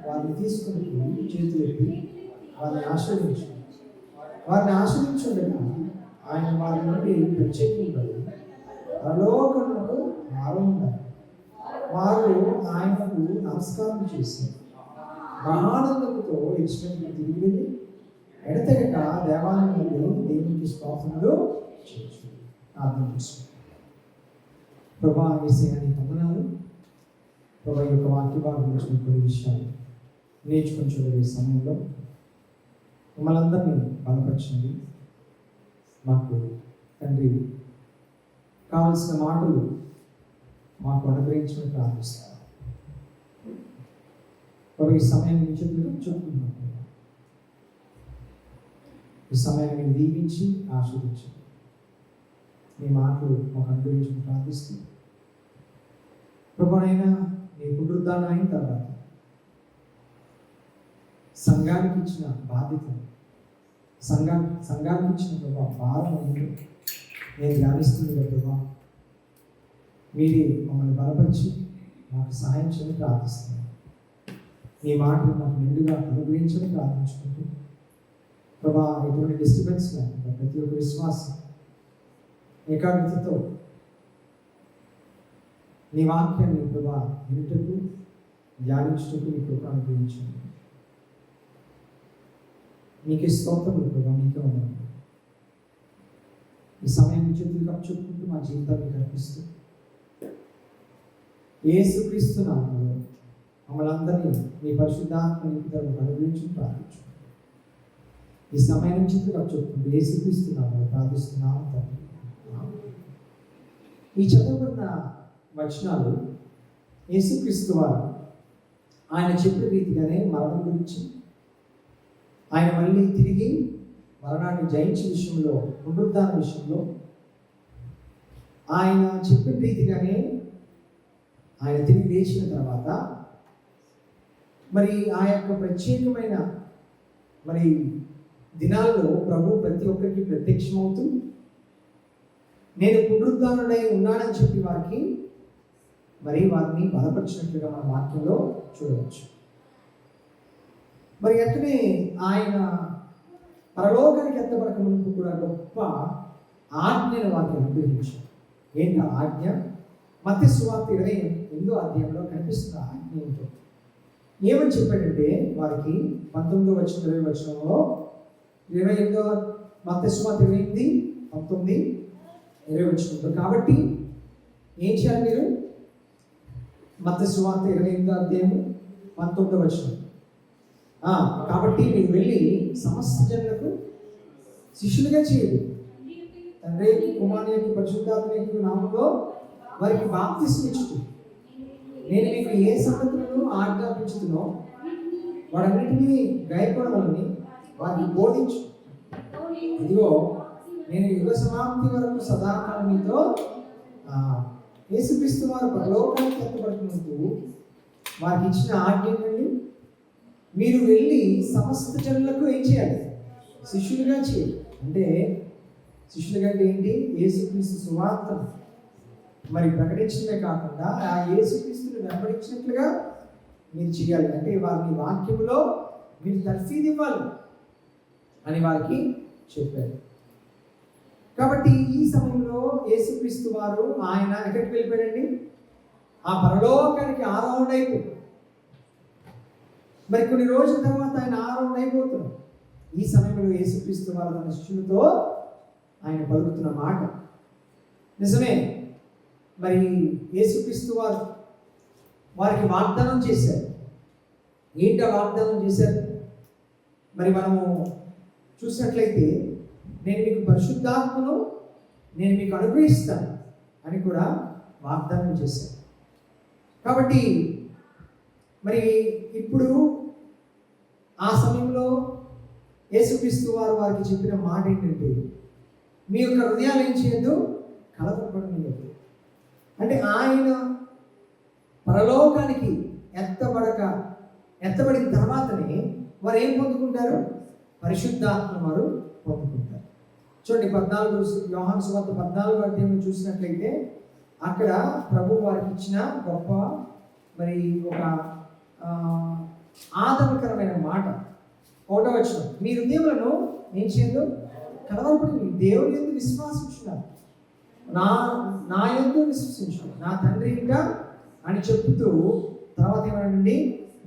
వారిని తీసుకుని చేతులు ఎత్తి వారిని ఆశ్రయించుండగా ఆయన వారి నుండి ప్రత్యేకించారు. పరలోకమునకు మారు ఉండాలి. వారు ఆయనకు నమస్కారం చేసి మహానందముతో యెరూషలేముకు తిరిగి వెళ్ళి ఎడతెగక దేవాలయంలో దేవునికి స్తోత్రములు చేయించు ప్రార్థన చేసుకుంటారు. ప్రభా యేసయ్యా నీ వందనాలు. ప్రభా యొక్క వాక్య భాగం నుంచి కొన్ని విషయాలు నేర్చుకొని చూడే సమయంలో మమ్మల్ని అందరినీ బలపరచండి. మాకు తండ్రి కావలసిన మాటలు మాకు అనుగ్రహించమని ప్రార్థిస్తాను. ఈ సమయాన్ని మీ చేతుల్లో చెప్తున్నాను. ఈ సమయాన్ని మీరు దీవించి ఆస్వాదించండి. మీ మాటలు మాకు అనుగ్రహించమని ప్రార్థిస్తూ ప్రభువైనా నీ పునరుద్ధానం అయిన తర్వాత సంఘానికి ఇచ్చిన బాధ్యతను సంఘానికి ఇచ్చిన ప్రభావ భారం నేను ధ్యానిస్తుంది ప్రభావ మీరే మమ్మల్ని బలపరిచి మాకు సహాయం చేయని ప్రార్థిస్తున్నాను. మీ మాటలు మాకు నిండుగా అనుగ్రహించని ప్రార్థించుకుంటూ ప్రభా ఎటువంటి డిస్టర్బెన్స్ లేకుండా ప్రతి ఒక్క విశ్వాసం ఏకాగ్రతతో నీ వాక్యాన్ని ప్రభా వినుటకు ధ్యానించుటకు నీ కృప అనుగ్రహించండి. మీకే స్తోత్రములు ప్రభా, మీకే ఉన్నాను. ఈ సమయాన్ని చేతులు కప్పుకుంటూ మా జీవితాన్ని కనిపిస్తూ యేసుక్రీస్తు నామములో మమ్మల్ని అందరినీ మీ పరిశుద్ధాత్మ నింపుదలకు అనుగ్రహించి ప్రార్థించు. ఈ సమయాన్ని చేతులు కప్పుకుంటూ యేసుక్రీస్తు నామములో ప్రార్థిస్తున్నాము తండ్రి. ఈ చదవబడిన వచనాలు యేసుక్రీస్తు వారు ఆయన చెప్పిన రీతిగానే మరణం గురించి, ఆయన మళ్ళీ తిరిగి మరణాన్ని జయించే విషయంలో, పునరుద్ధాన విషయంలో ఆయన చెప్పిన రీతిగానే ఆయన తిరిగి లేచిన తర్వాత మరి ఆ యొక్క ప్రత్యేకమైన మరి దినాల్లో ప్రభు ప్రతి ఒక్కరికి ప్రత్యక్షమవుతూ నేను పునరుద్ధానుడై ఉన్నానని చెప్పి వారికి మరి వారిని బలపరిచినట్లుగా మన వాక్యంలో చూడవచ్చు. మరి అట్లనే ఆయన పరలోకానికి ఎత్తబడక ముందు కూడా గొప్ప ఆజ్ఞను వారికి అనుగ్రహించారు. ఏంటి ఆజ్ఞ? మత్తయి సువార్త 28వ అధ్యాయంలో కనిపిస్తున్న ఆజ్ఞ ఏంటో ఏమని చెప్పాడంటే వారికి 19వ వచనం 20వ వచనంలో 28వ మత్తయి సువార్త 28, 19, 20 వచనంలో. కాబట్టి ఏం చేయాలి మీరు? మత్తయి సువార్త 28వ అధ్యాయం 19వ వచనం. కాబట్టి మీరు వెళ్ళి సమస్త జనులకు శిష్యులుగా చేయండి. తండ్రి కుమారుని యొక్క పరిశుద్ధాత్మ యొక్క నామములో వారికి బాప్తిస్మం ఇచ్చుచు నేను మీకు ఏ సంగతులను ఆజ్ఞాపించుతున్నో వాటన్నిటినీ గాయపడవాలని వారికి బోధించు. ఇదిగో నేను యుగ సమాప్తి వరకు సదాకాలం మీతో. యేసుక్రీస్తు వారు పరలోకానికి ఎత్తబడుతున్నట్టు వారికి ఇచ్చిన ఆజ్ఞ ఏంటండి? మీరు వెళ్ళి సమస్త జనులకు ఏం చేయాలి? శిష్యులుగా చేయాలి. అంటే శిష్యులుగా అంటే ఏంటి? యేసుక్రీస్తు సువార్త మరి ప్రకటించడమే కాకుండా ఆ యేసుక్రీస్తుని వెంబడించినట్లుగా మీరు చేయాలి. అంటే వారిని వాక్యంలో మీరు తర్ఫీదు ఇవ్వాలి అని వారికి చెప్పారు. కాబట్టి ఈ సమయంలో యేసుక్రీస్తు వారు ఆయన ఎక్కడికి వెళ్ళిపోయాడండి? ఆ పరలోకానికి ఆరోహణ అయిపోయాడు. మరి కొన్ని రోజుల తర్వాత ఆయన ఆరోహణ అయిపోతున్నాడు. ఈ సమయంలో యేసుక్రీస్తు వారు తన శిష్యులతో ఆయన పలుకుతున్న మాట నిజమే. మరి యేసుక్రీస్తు వారు వారికి వాగ్దానం చేశారు. ఏంటి వాగ్దానం చేశారు? మరి మనము చూసినట్లయితే నేను మీకు పరిశుద్ధాత్మను నేను మీకు అనుగ్రహిస్తాను అని కూడా వాగ్దానం చేశారు. కాబట్టి మరి ఇప్పుడు ఆ సమయంలో యేసుక్రీస్తు వారు వారికి చెప్పిన మాట ఏంటంటే మీ యొక్క హృదయాలు ఏం చేయొద్దు, కలవరపడనివ్వద్దు. అంటే ఆయన పరలోకానికి ఎత్తబడిన తర్వాతనే వారు ఏం పొందుకుంటారు? పరిశుద్ధాత్మ వారు పొందుకుంటారు. చూడండి 14 యోహాను సువార్త 14వ అధ్యాయం చూసినట్లయితే అక్కడ ప్రభు వారికి ఇచ్చిన గొప్ప మరి ఒక ఆదరణకరమైన మాట 1వ వచనం. మీ హృదయములను ఏం చేయదు, కలవరపడి దేవుని యందు విశ్వాసించున్నారు, నా యందు విశ్వసించు, నా తండ్రి ఇంకా అని చెప్తూ తర్వాత ఏమనండి,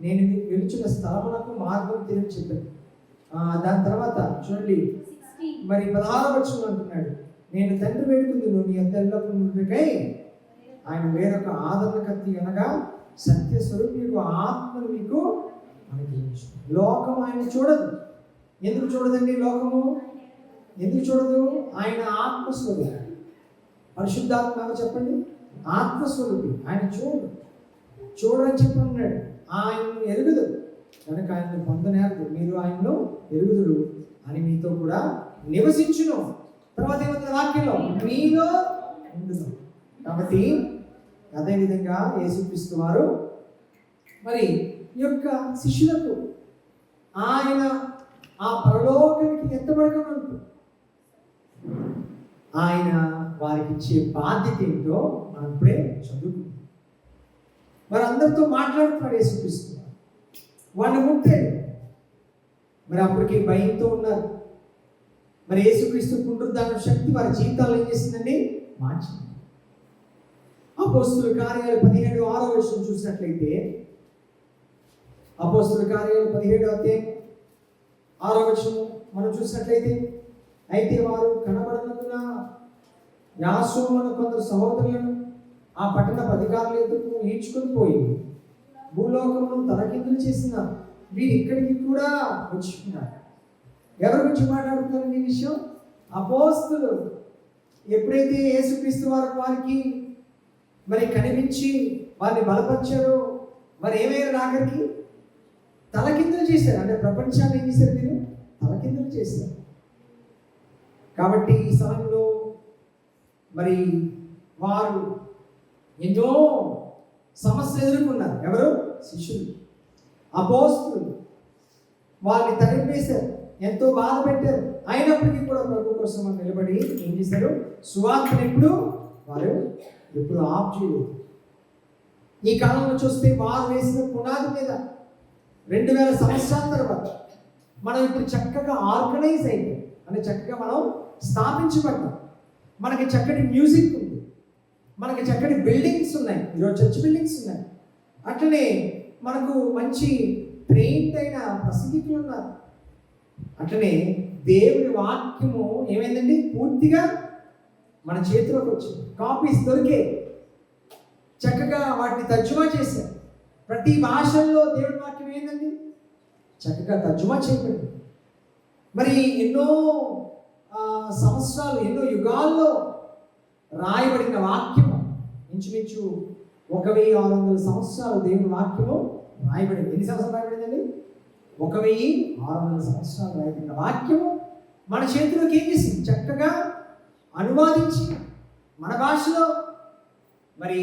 నేను వెలుచున్న స్థలములకు మార్గం తెలియని చెప్పాను. దాని తర్వాత చూడండి మరి 16వ వచనం అంటున్నాడు, నేను తండ్రి వేడుకుందును నీ యొద్ద ఎల్లప్పుడూ ఉండుటకై ఆయన వేరొక ఆదరణకర్త అనగా సత్య స్వరూపి ఆత్మను మీకు అనుగ్రహించు. లోకం ఆయన చూడదు, ఎందుకు చూడదండి లోకము? ఎందుకు చూడదు? ఆయన ఆత్మస్వరూపి. పరిశుద్ధాత్మ చెప్పండి, ఆత్మస్వరూపి. ఆయన చూడని చెప్పి ఉన్నాడు. ఆయన్ను ఎరుగుదు కనుక ఆయన్ను పొందనేరదు. మీరు ఆయన్ను ఎరుగుదురు అని మీతో కూడా నివసించును. తర్వాత ఏమవుతుంది వాక్యంలో? మీలో ఉండును. కాబట్టి అదేవిధంగా యేసుక్రీస్తు వారు మరి ఈ యొక్క శిష్యులకు ఆయన ఆ పరలోకానికి ఎత్తబడకముందు ఆయన వారికి ఇచ్చే బాధ్యత ఏంటో మనం ఇప్పుడే చదువుకుంటాం. మరి అందరితో మాట్లాడుతున్నాడు యేసుక్రీస్తు. వాడిని ముట్టాడు. మరి అప్పటికి భయంతో ఉన్నారు. మరి యేసుక్రీస్తు పునరుద్ధాన శక్తి వారి జీవితాలు ఏం చేసిందండి? మార్చింది. అపోస్తుల కార్యాలు 17:6 చూసినట్లయితే, అపోస్తుల కార్యాలు 17:6 మనం చూసినట్లయితే, అయితే వారు కనబడనందున యాసోను కొందరు సహోదరులను ఆ పట్టణపు అధికారుల ఎదుకు ఈడ్చుకొని పోయి భూలోకమును తలకిందులు చేసిన వీరు ఇక్కడికి కూడా వచ్చుకున్నారు. ఎవరి గురించి మాట్లాడుతున్నారు ఈ విషయం? అపోస్తులు. ఎప్పుడైతే యేసుక్రీస్తు వారికి మరి కనిపించి వారిని బలపరిచారో, మరి ఏమైనా ఆఖరికి తలకిందులు చేశారు. అంటే ప్రపంచాన్ని ఏం చేశారు? మీరు తలకిందులు చేశారు. కాబట్టి ఈ సమయంలో మరి వారు ఎన్నో సమస్యలు ఎదుర్కొన్నారు. ఎవరు? శిష్యులు, అపోస్తులు. వారిని తరిమేశారు, ఎంతో బాధ పెట్టారు. అయినప్పటికీ కూడా ప్రభు కోసం నిలబడి ఏం చేశారు? సువార్తను ఎప్పుడు ఆఫ్ చేయలేదు. ఈ కాలంలో చూస్తే వారు వేసిన పునాది మీద 2000 సంవత్సరాల తర్వాత మనం ఇప్పుడు చక్కగా ఆర్గనైజ్ అయింది. అంటే చక్కగా మనం స్థాపించబడ్డాం. మనకి చక్కటి మ్యూజిక్ ఉంది, మనకి చక్కటి బిల్డింగ్స్ ఉన్నాయి. ఈరోజు చర్చ్ బిల్డింగ్స్ ఉన్నాయి. అట్లనే మనకు మంచి ట్రైన్డ్ అయిన ప్రసంగికులు ఉన్నారు. అట్లనే దేవుని వాక్యము ఏమైందండి? పూర్తిగా మన చేతిలోకి వచ్చింది. కాపీస్ దొరికే, చక్కగా వాటిని తర్జుమా చేశారు. ప్రతి భాషల్లో దేవుని వాక్యం ఏంటండి? చక్కగా తర్జుమా చేయబడింది. మరి ఎన్నో సంవత్సరాలు, ఎన్నో యుగాల్లో రాయబడిన వాక్యము ఇంచుమించు 1600 సంవత్సరాలు దేవుని వాక్యము రాయబడింది. ఎన్ని సంవత్సరాలు రాయబడిందండి? 1600 సంవత్సరాలు రాయబడిన వాక్యము మన చేతిలోకి ఏం చేసింది? చక్కగా అనువాదించి మన భాషలో, మరి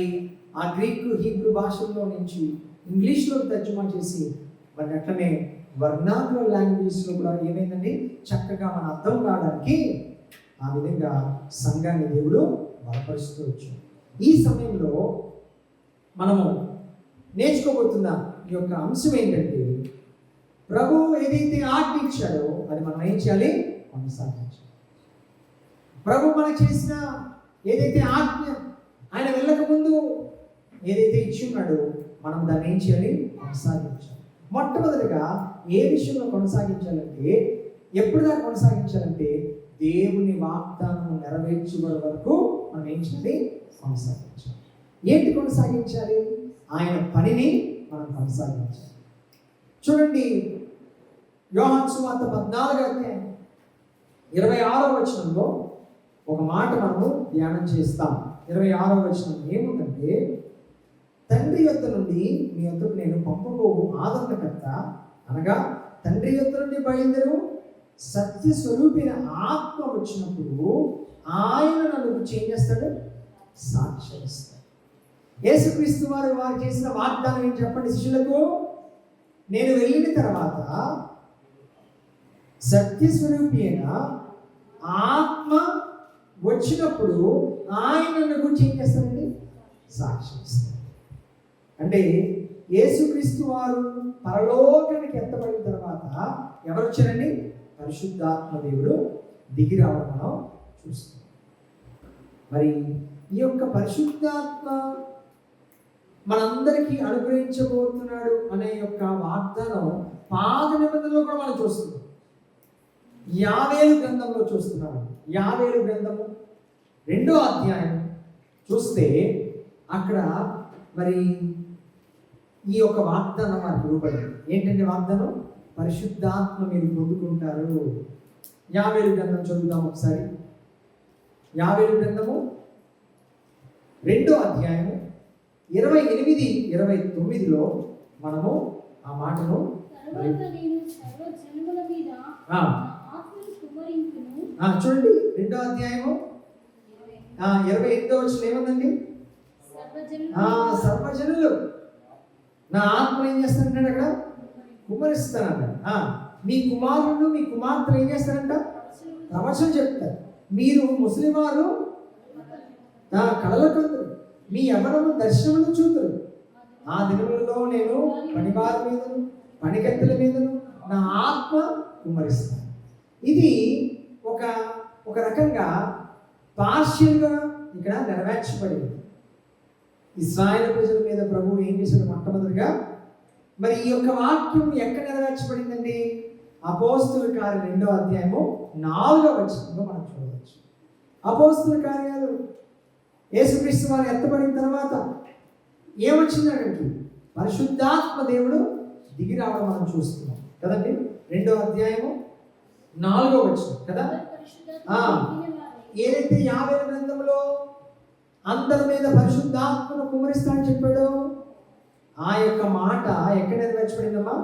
ఆ గ్రీకు హీబ్రూ భాషల్లో నుంచి ఇంగ్లీష్లో తర్జుమా చేసి, మరి అట్లనే వర్నాకులర్ లాంగ్వేజ్లో కూడా ఏమైందండి? చక్కగా మన అర్థం కావడానికి ఆ విధంగా సంఘాన్ని దేవుడు బలపరుస్తూ వచ్చాడు. ఈ సమయంలో మనము నేర్చుకోబోతున్న ఈ యొక్క అంశం ఏంటంటే, ప్రభు ఏదైతే ఆజ్ఞ ఇచ్చాడో అది మనం ఏం చేయాలి? కొనసాగించాలి. ప్రభు మనకు చేసిన ఏదైతే ఆజ్ఞ, ఆయన వెళ్ళకముందు ఏదైతే ఇచ్చి ఉన్నాడో మనం దాన్ని ఏం చేయాలి? కొనసాగించాలి. మొట్టమొదటిగా ఏ విషయంలో కొనసాగించాలంటే, ఎప్పుడు దాన్ని కొనసాగించాలంటే దేవుని వాగ్దానం నెరవేర్చే వరకు మనం ఏం చేయాలి? కొనసాగించాలి. ఏంటి కొనసాగించాలి? ఆయన పనిని మనం కొనసాగించాలి. చూడండి, యోహాను సువార్త 14:26 ఒక మాట మనము ధ్యానం చేస్తాం. 26 ఏముందంటే, తండ్రి యొద్ద నుండి మీ యొద్దకు నేను పంపబోవు ఆదరణకర్త, అనగా తండ్రి యొద్ద నుండి బయలుదేరు సత్య స్వరూపిన ఆత్మ వచ్చినప్పుడు ఆయన నన్ను ఏం చేస్తాడు? సాక్షిస్తాడు. యేసుక్రీస్తు వారు చేసిన వాగ్దానం ఏం చెప్పండి శిష్యులకు? నేను వెళ్ళిన తర్వాత సత్యస్వరూపి అయిన ఆత్మ వచ్చినప్పుడు ఆయన నన్ను గురించి ఏం చేస్తాడండి? సాక్షిస్తాడు. అంటే యేసుక్రీస్తు వారు పరలోకానికి ఎత్తబడిన తర్వాత ఎవరు వచ్చారండి? పరిశుద్ధాత్మ దేవుడు దిగి రావడం మనం చూస్తాం. మరి ఈ యొక్క పరిశుద్ధాత్మ మనందరికీ అనుగ్రహించబోతున్నాడు అనే యొక్క వాగ్దానం పాత నిబంధనలో కూడా మనం చూస్తున్నాం. యావేలు గ్రంథంలో చూస్తున్నాము. యావేలు గ్రంథము 2వ అధ్యాయం చూస్తే అక్కడ మరి ఈ యొక్క వాగ్దానం మనకు రూపడింది. ఏంటంటే వాగ్దానం? పరిశుద్ధాత్మ మీరు పొందుకుంటారు. యావేలు గ్రంథం చదువుదాం ఒకసారి. యావేలు గ్రంథము 2వ అధ్యాయము 28, 29లో మనము ఆ మాటను తరువాత నేను సర్వ జనముల మీద ఆ. నా ఆత్మను కుమ్మరించును. చూడండి 2వ అధ్యాయము 28వ వచనం ఏముందండి? సర్వజనులు నా ఆత్మ ఏం చేస్తానంటాడు అక్కడ? కుమ్మరిస్తానంట. మీ కుమారులు మీ కుమార్తెలు ఏం చేస్తారంట? ప్రవచనం చెప్తారు. మీరు ముస్లిం వారు కళలకందరు, మీ ఎవరము దర్శనములు చూతురు. ఆ దినములలో నేను పనివారి మీదను పనికత్తెల మీదను నా ఆత్మ కుమ్మరిస్తాను. ఇది ఒక రకంగా పార్షియల్గా ఇక్కడ నెరవేర్చబడింది. ఇశ్రాయేలు ప్రజల మీద ప్రభువు ఏం చేశాడు? మొట్టమొదటిగా మరి ఈ యొక్క వాక్యం ఎక్కడ నెరవేర్చబడిందండి? అపోస్తుల కార్యం 2వ అధ్యాయము 4వ వచనంలో మనం చూడవచ్చు. అపోస్తుల కార్యాలు యేసుక్రీస్తు వారు ఎత్తబడిన తర్వాత ఏమొచ్చింది అక్కడికి? పరిశుద్ధాత్మ దేవుడు దిగి రావడం మనం చూస్తున్నాం కదండి. 2వ అధ్యాయము 4వ వచనం కదా. ఏదైతే యావేలు గ్రంథంలో అందరి మీద పరిశుద్ధాత్మను కుమ్మరిస్తానని చెప్పాడో ఆ యొక్క మాట ఎక్కడ నెరవేర్చబడిందమ్మా?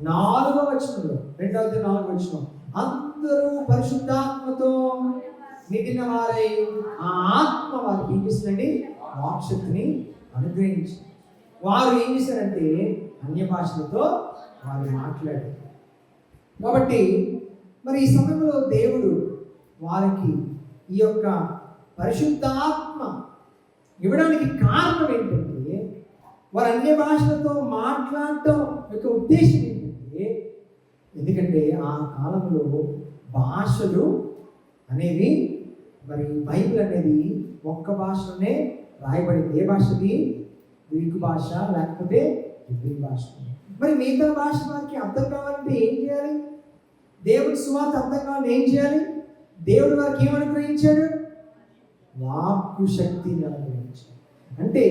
4వ వచనంలో, 2వ అధ్యాయం 4వ వచనం. అందరూ పరిశుద్ధాత్మతో నిండిన వారై ఆ ఆత్మ వారికి ఏం చేసిందండి? వాక్శక్తిని అనుగ్రహించి వారు ఏం చేశారంటే అన్య భాషలతో వారు మాట్లాడారు. కాబట్టి మరి ఈ సమయంలో దేవుడు వారికి ఈ యొక్క పరిశుద్ధాత్మ ఇవ్వడానికి కారణం ఏంటంటే వారు అన్య భాషలతో మాట్లాడటం యొక్క ఉద్దేశం ఏంటంటే, ఎందుకంటే ఆ కాలంలో భాషలు అనేవి మరి బైబిల్ అనేది ఒక్క భాషలోనే రాయబడింది. ఏ భాషది? గ్రీకు భాష, లేకపోతే హిబ్రీ భాష. మరి మిగతా భాష వారికి అర్థం కావాలంటే ఏం చేయాలి? దేవుడి సువార్త అర్థం కావాలంటే ఏం చేయాలి? దేవుడు వారికి ఏం అనుగ్రహించాడు? వాక్కు శక్తిని అనుగ్రహించాడు. అంటే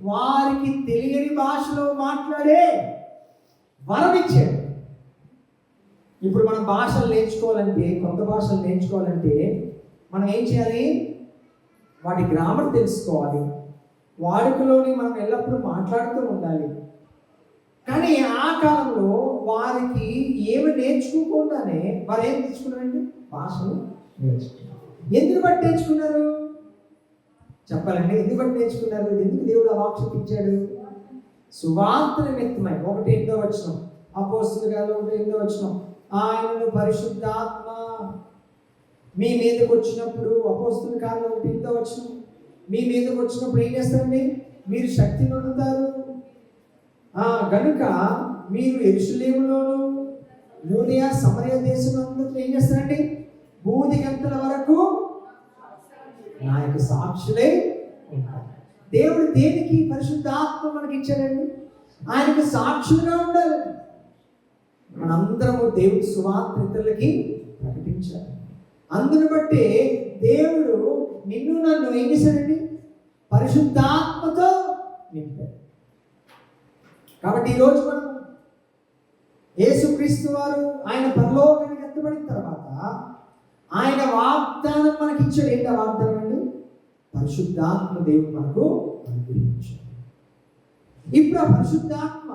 వారికి తెలియని భాషలో మాట్లాడే వరం ఇచ్చాడు. ఇప్పుడు మనం భాషలు నేర్చుకోవాలంటే, కొత్త భాషలు నేర్చుకోవాలంటే మనం ఏం చేయాలి? వాటి గ్రామర్ తెలుసుకోవాలి. వాడుకలోని మనం ఎల్లప్పుడూ మాట్లాడుతూ ఉండాలి. కానీ ఆ కాలంలో వారికి ఏమి నేర్చుకోకుండానే వారు ఏం నేర్చుకున్నారండి? భాషను నేర్చుకున్నారు. ఎందుకు బట్టి నేర్చుకున్నారు చెప్పాలండి? ఎందుకు బట్టి నేర్చుకున్నారు? ఎందుకు దేవుడు ఆ వాక్శక్తి ఇచ్చాడు? సువార్త నిమిత్తమై. 1:8 వచనం, అపోస్తలుల కార్యాలు 1:8 వచనం. ఆయనను పరిశుద్ధాత్మ మీ మీదకి వచ్చినప్పుడు, అపోస్తలుల కార్యాలు 1:8 వచనం, మీ మీదకి వచ్చినప్పుడు ఏం చేస్తారండి? మీరు శక్తిని పొందుతారు. గనుక మీరు యెరూషలేములోను యూదయ సమరయ దేశంలో ఏం చేస్తారండి? బూది గంటల వరకు నా యొక్క సాక్షులే ఉంటారు. దేవుడు దేనికి పరిశుద్ధాత్మ మనకి ఇచ్చాడండి? ఆయనకు సాక్షులుగా ఉండాలి. మనందరము దేవుడి సువార్త ఇతరులకి ప్రకటించాలి. అందును బట్టి దేవుడు నిన్ను నన్ను ఏం చేశాడండి? పరిశుద్ధాత్మతో నింపాడు. కాబట్టి ఈరోజు మనం యేసుక్రీస్తు వారు ఆయన పరలోకానికి ఎత్తబడిన తర్వాత ఆయన వాగ్దానం మనకి ఇచ్చాడు. ఏంటి ఆ వాగ్దానం అండి? పరిశుద్ధాత్మ దేవుడు మనకు అనుగ్రహించాడు. ఇప్పుడు ఆ పరిశుద్ధాత్మ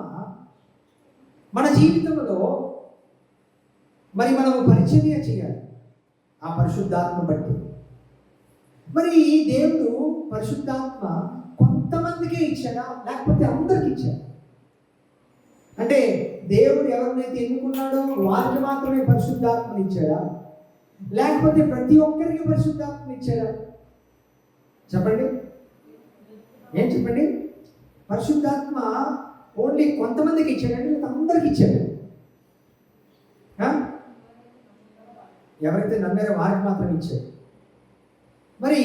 మన జీవితంలో మరి మనము పరిచర్య చేయాలి. ఆ పరిశుద్ధాత్మ బట్టి మరి ఈ దేవుడు పరిశుద్ధాత్మ కొంతమందికే ఇచ్చాడా, లేకపోతే అందరికి ఇచ్చాడా? అంటే దేవుడు ఎవరినైతే ఎన్నుకున్నాడో వారికి మాత్రమే పరిశుద్ధాత్మని ఇచ్చాడా, లేకపోతే ప్రతి ఒక్కరికి పరిశుద్ధాత్మని ఇచ్చాడా? చెప్పండి, ఏం చెప్పండి? పరిశుద్ధాత్మ ఓన్లీ కొంతమందికి ఇచ్చాడండి, లేదా అందరికి ఇచ్చాడు? ఎవరైతే నమ్మారో వారికి మాత్రం ఇచ్చాడు. మరి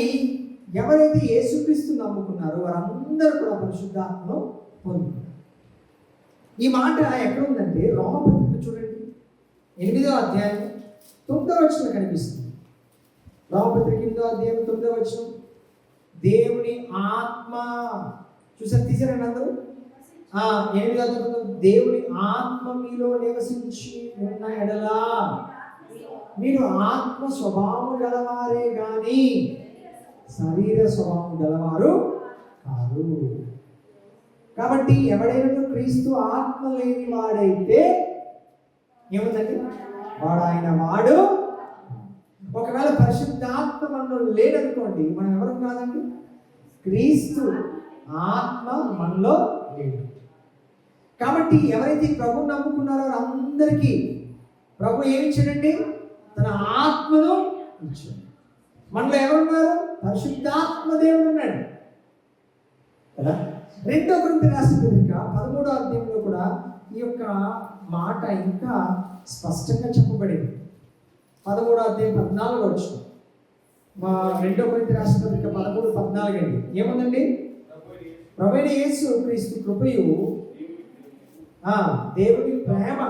ఎవరైతే యేసుక్రీస్తు నమ్ముకున్నారో వారందరూ కూడా పరిశుద్ధాత్మను పొందుకున్నారు. ఈ మాట ఎక్కడ ఉందంటే రోమపత్రిక చూడండి, 8వ అధ్యాయం 9వ వచనం కనిపిస్తుంది. రోమపత్రిక 8వ అధ్యాయం 9వ వచనం. దేవుని ఆత్మ చూసారు, తీసారండి అందరూ? ఏమి చదువుకుందాం? దేవుని ఆత్మ మీలో నివసించి ఉన్న ఎడలా మీరు ఆత్మ స్వభావం గలవారే గాని శరీర స్వభావం గలవారు కాదు. కాబట్టి ఎవడైనా క్రీస్తు ఆత్మ లేని వాడైతే ఏముందండి? వాడు ఆయన వాడు. ఒకవేళ పరిశుద్ధాత్మ మనలో లేదనుకోండి, మనం ఎవరు కాదండి? క్రీస్తు ఆత్మ మనలో లేడు. కాబట్టి ఎవరైతే ప్రభువు నమ్ముకున్నారో అందరికీ ప్రభు ఏమి ఇచ్చాడండి? తన ఆత్మను ఇచ్చాడు. మనలో ఎవరున్నారు? పరిశుద్ధాత్మ దేవుడు ఉన్నాడు కదా. 2 కొరింథీ రాసిన పత్రిక 13వ అధ్యాయంలో కూడా ఈ యొక్క మాట ఇంకా స్పష్టంగా చెప్పబడింది. 13వ అధ్యాయం 14వ వచనం. 2 కొరింథీ రాసిన పత్రిక 13:14 అండి. ఏముందండి? ప్రభువైన యేసు క్రీస్తు కృపయు దేవుని ప్రేమ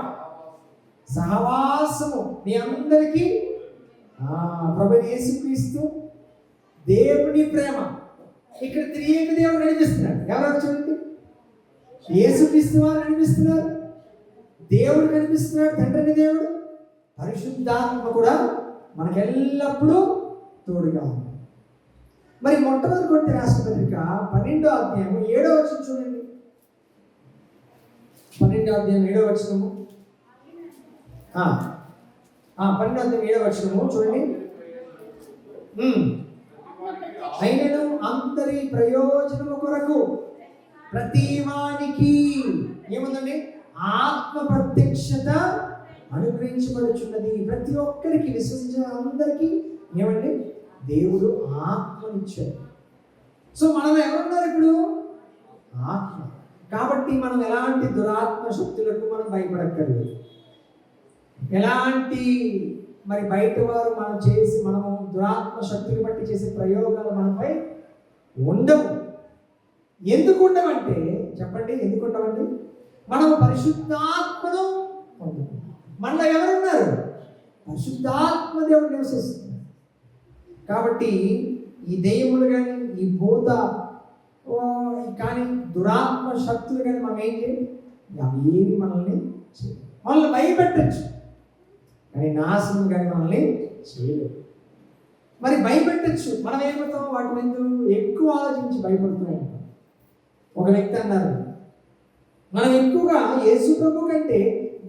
సహవాసము మీ అందరికీ. ప్రభువైన యేసు క్రీస్తు దేవుని ప్రేమ. ఇక్కడ త్రియేక దేవుడు నడిపిస్తున్నాడు. ఎవరు చూడండి? యేసుక్రీస్తు వారు నడిపిస్తున్నారు, దేవుడు కనిపిస్తున్నాడు, తండ్రిని దేవుడు, పరిశుద్ధాత్మ కూడా మనకు ఎల్లప్పుడూ తోడుగా ఉంది. మరి మొట్టమొదటి కొరింథీ రాసిన పత్రిక 12వ అధ్యాయం 7వ వచనం చూడండి. 12వ అధ్యాయం 7వ వచనము. 12వ అధ్యాయం 7వ వచనము చూడండి. అయినను అందరి ప్రయోజనము కొరకు ప్రతివానికి ఏముందండి? ఆత్మ ప్రత్యక్షత అనుగ్రహించబడుచున్నది. ప్రతి ఒక్కరికి విశ్వసించిన అందరికీ ఏమండి? దేవుడు ఆత్మనిచ్చాడు. సో మనం ఎవరున్నారు ఇప్పుడు? ఆత్మ. కాబట్టి మనం ఎలాంటి దురాత్మ శక్తులకు మనం భయపడక్కర్లేదు. ఎలాంటి మరి బయట వారు మనము దురాత్మ శక్తులు బట్టి చేసే ప్రయోగాలు మనపై ఉండవు. ఎందుకు ఉండవంటే చెప్పండి, ఎందుకు ఉండవండి? మనం పరిశుద్ధాత్మను పొందుతున్నాం. మనలో ఎవరున్నారు? పరిశుద్ధాత్మ దేవుడు నివసిస్తున్నారు. కాబట్టి ఈ దెయ్యములు కానీ, ఈ భూత కానీ, దురాత్మ శక్తులు కానీ మనం ఏం చేయాలి? అవి ఏమి మనల్ని చేయాలి? మనల్ని భయపెట్టచ్చు, కానీ నాశనం కానీ మనల్ని చేయలేదు. మరి భయపెట్టచ్చు, మనం ఏమవుతాం? వాటి మీద ఎక్కువ ఆలోచించి భయపడుతూ ఉంటాం. ఒక వ్యక్తి అన్నారు, మనం ఎక్కువగా యేసు ప్రభు కంటే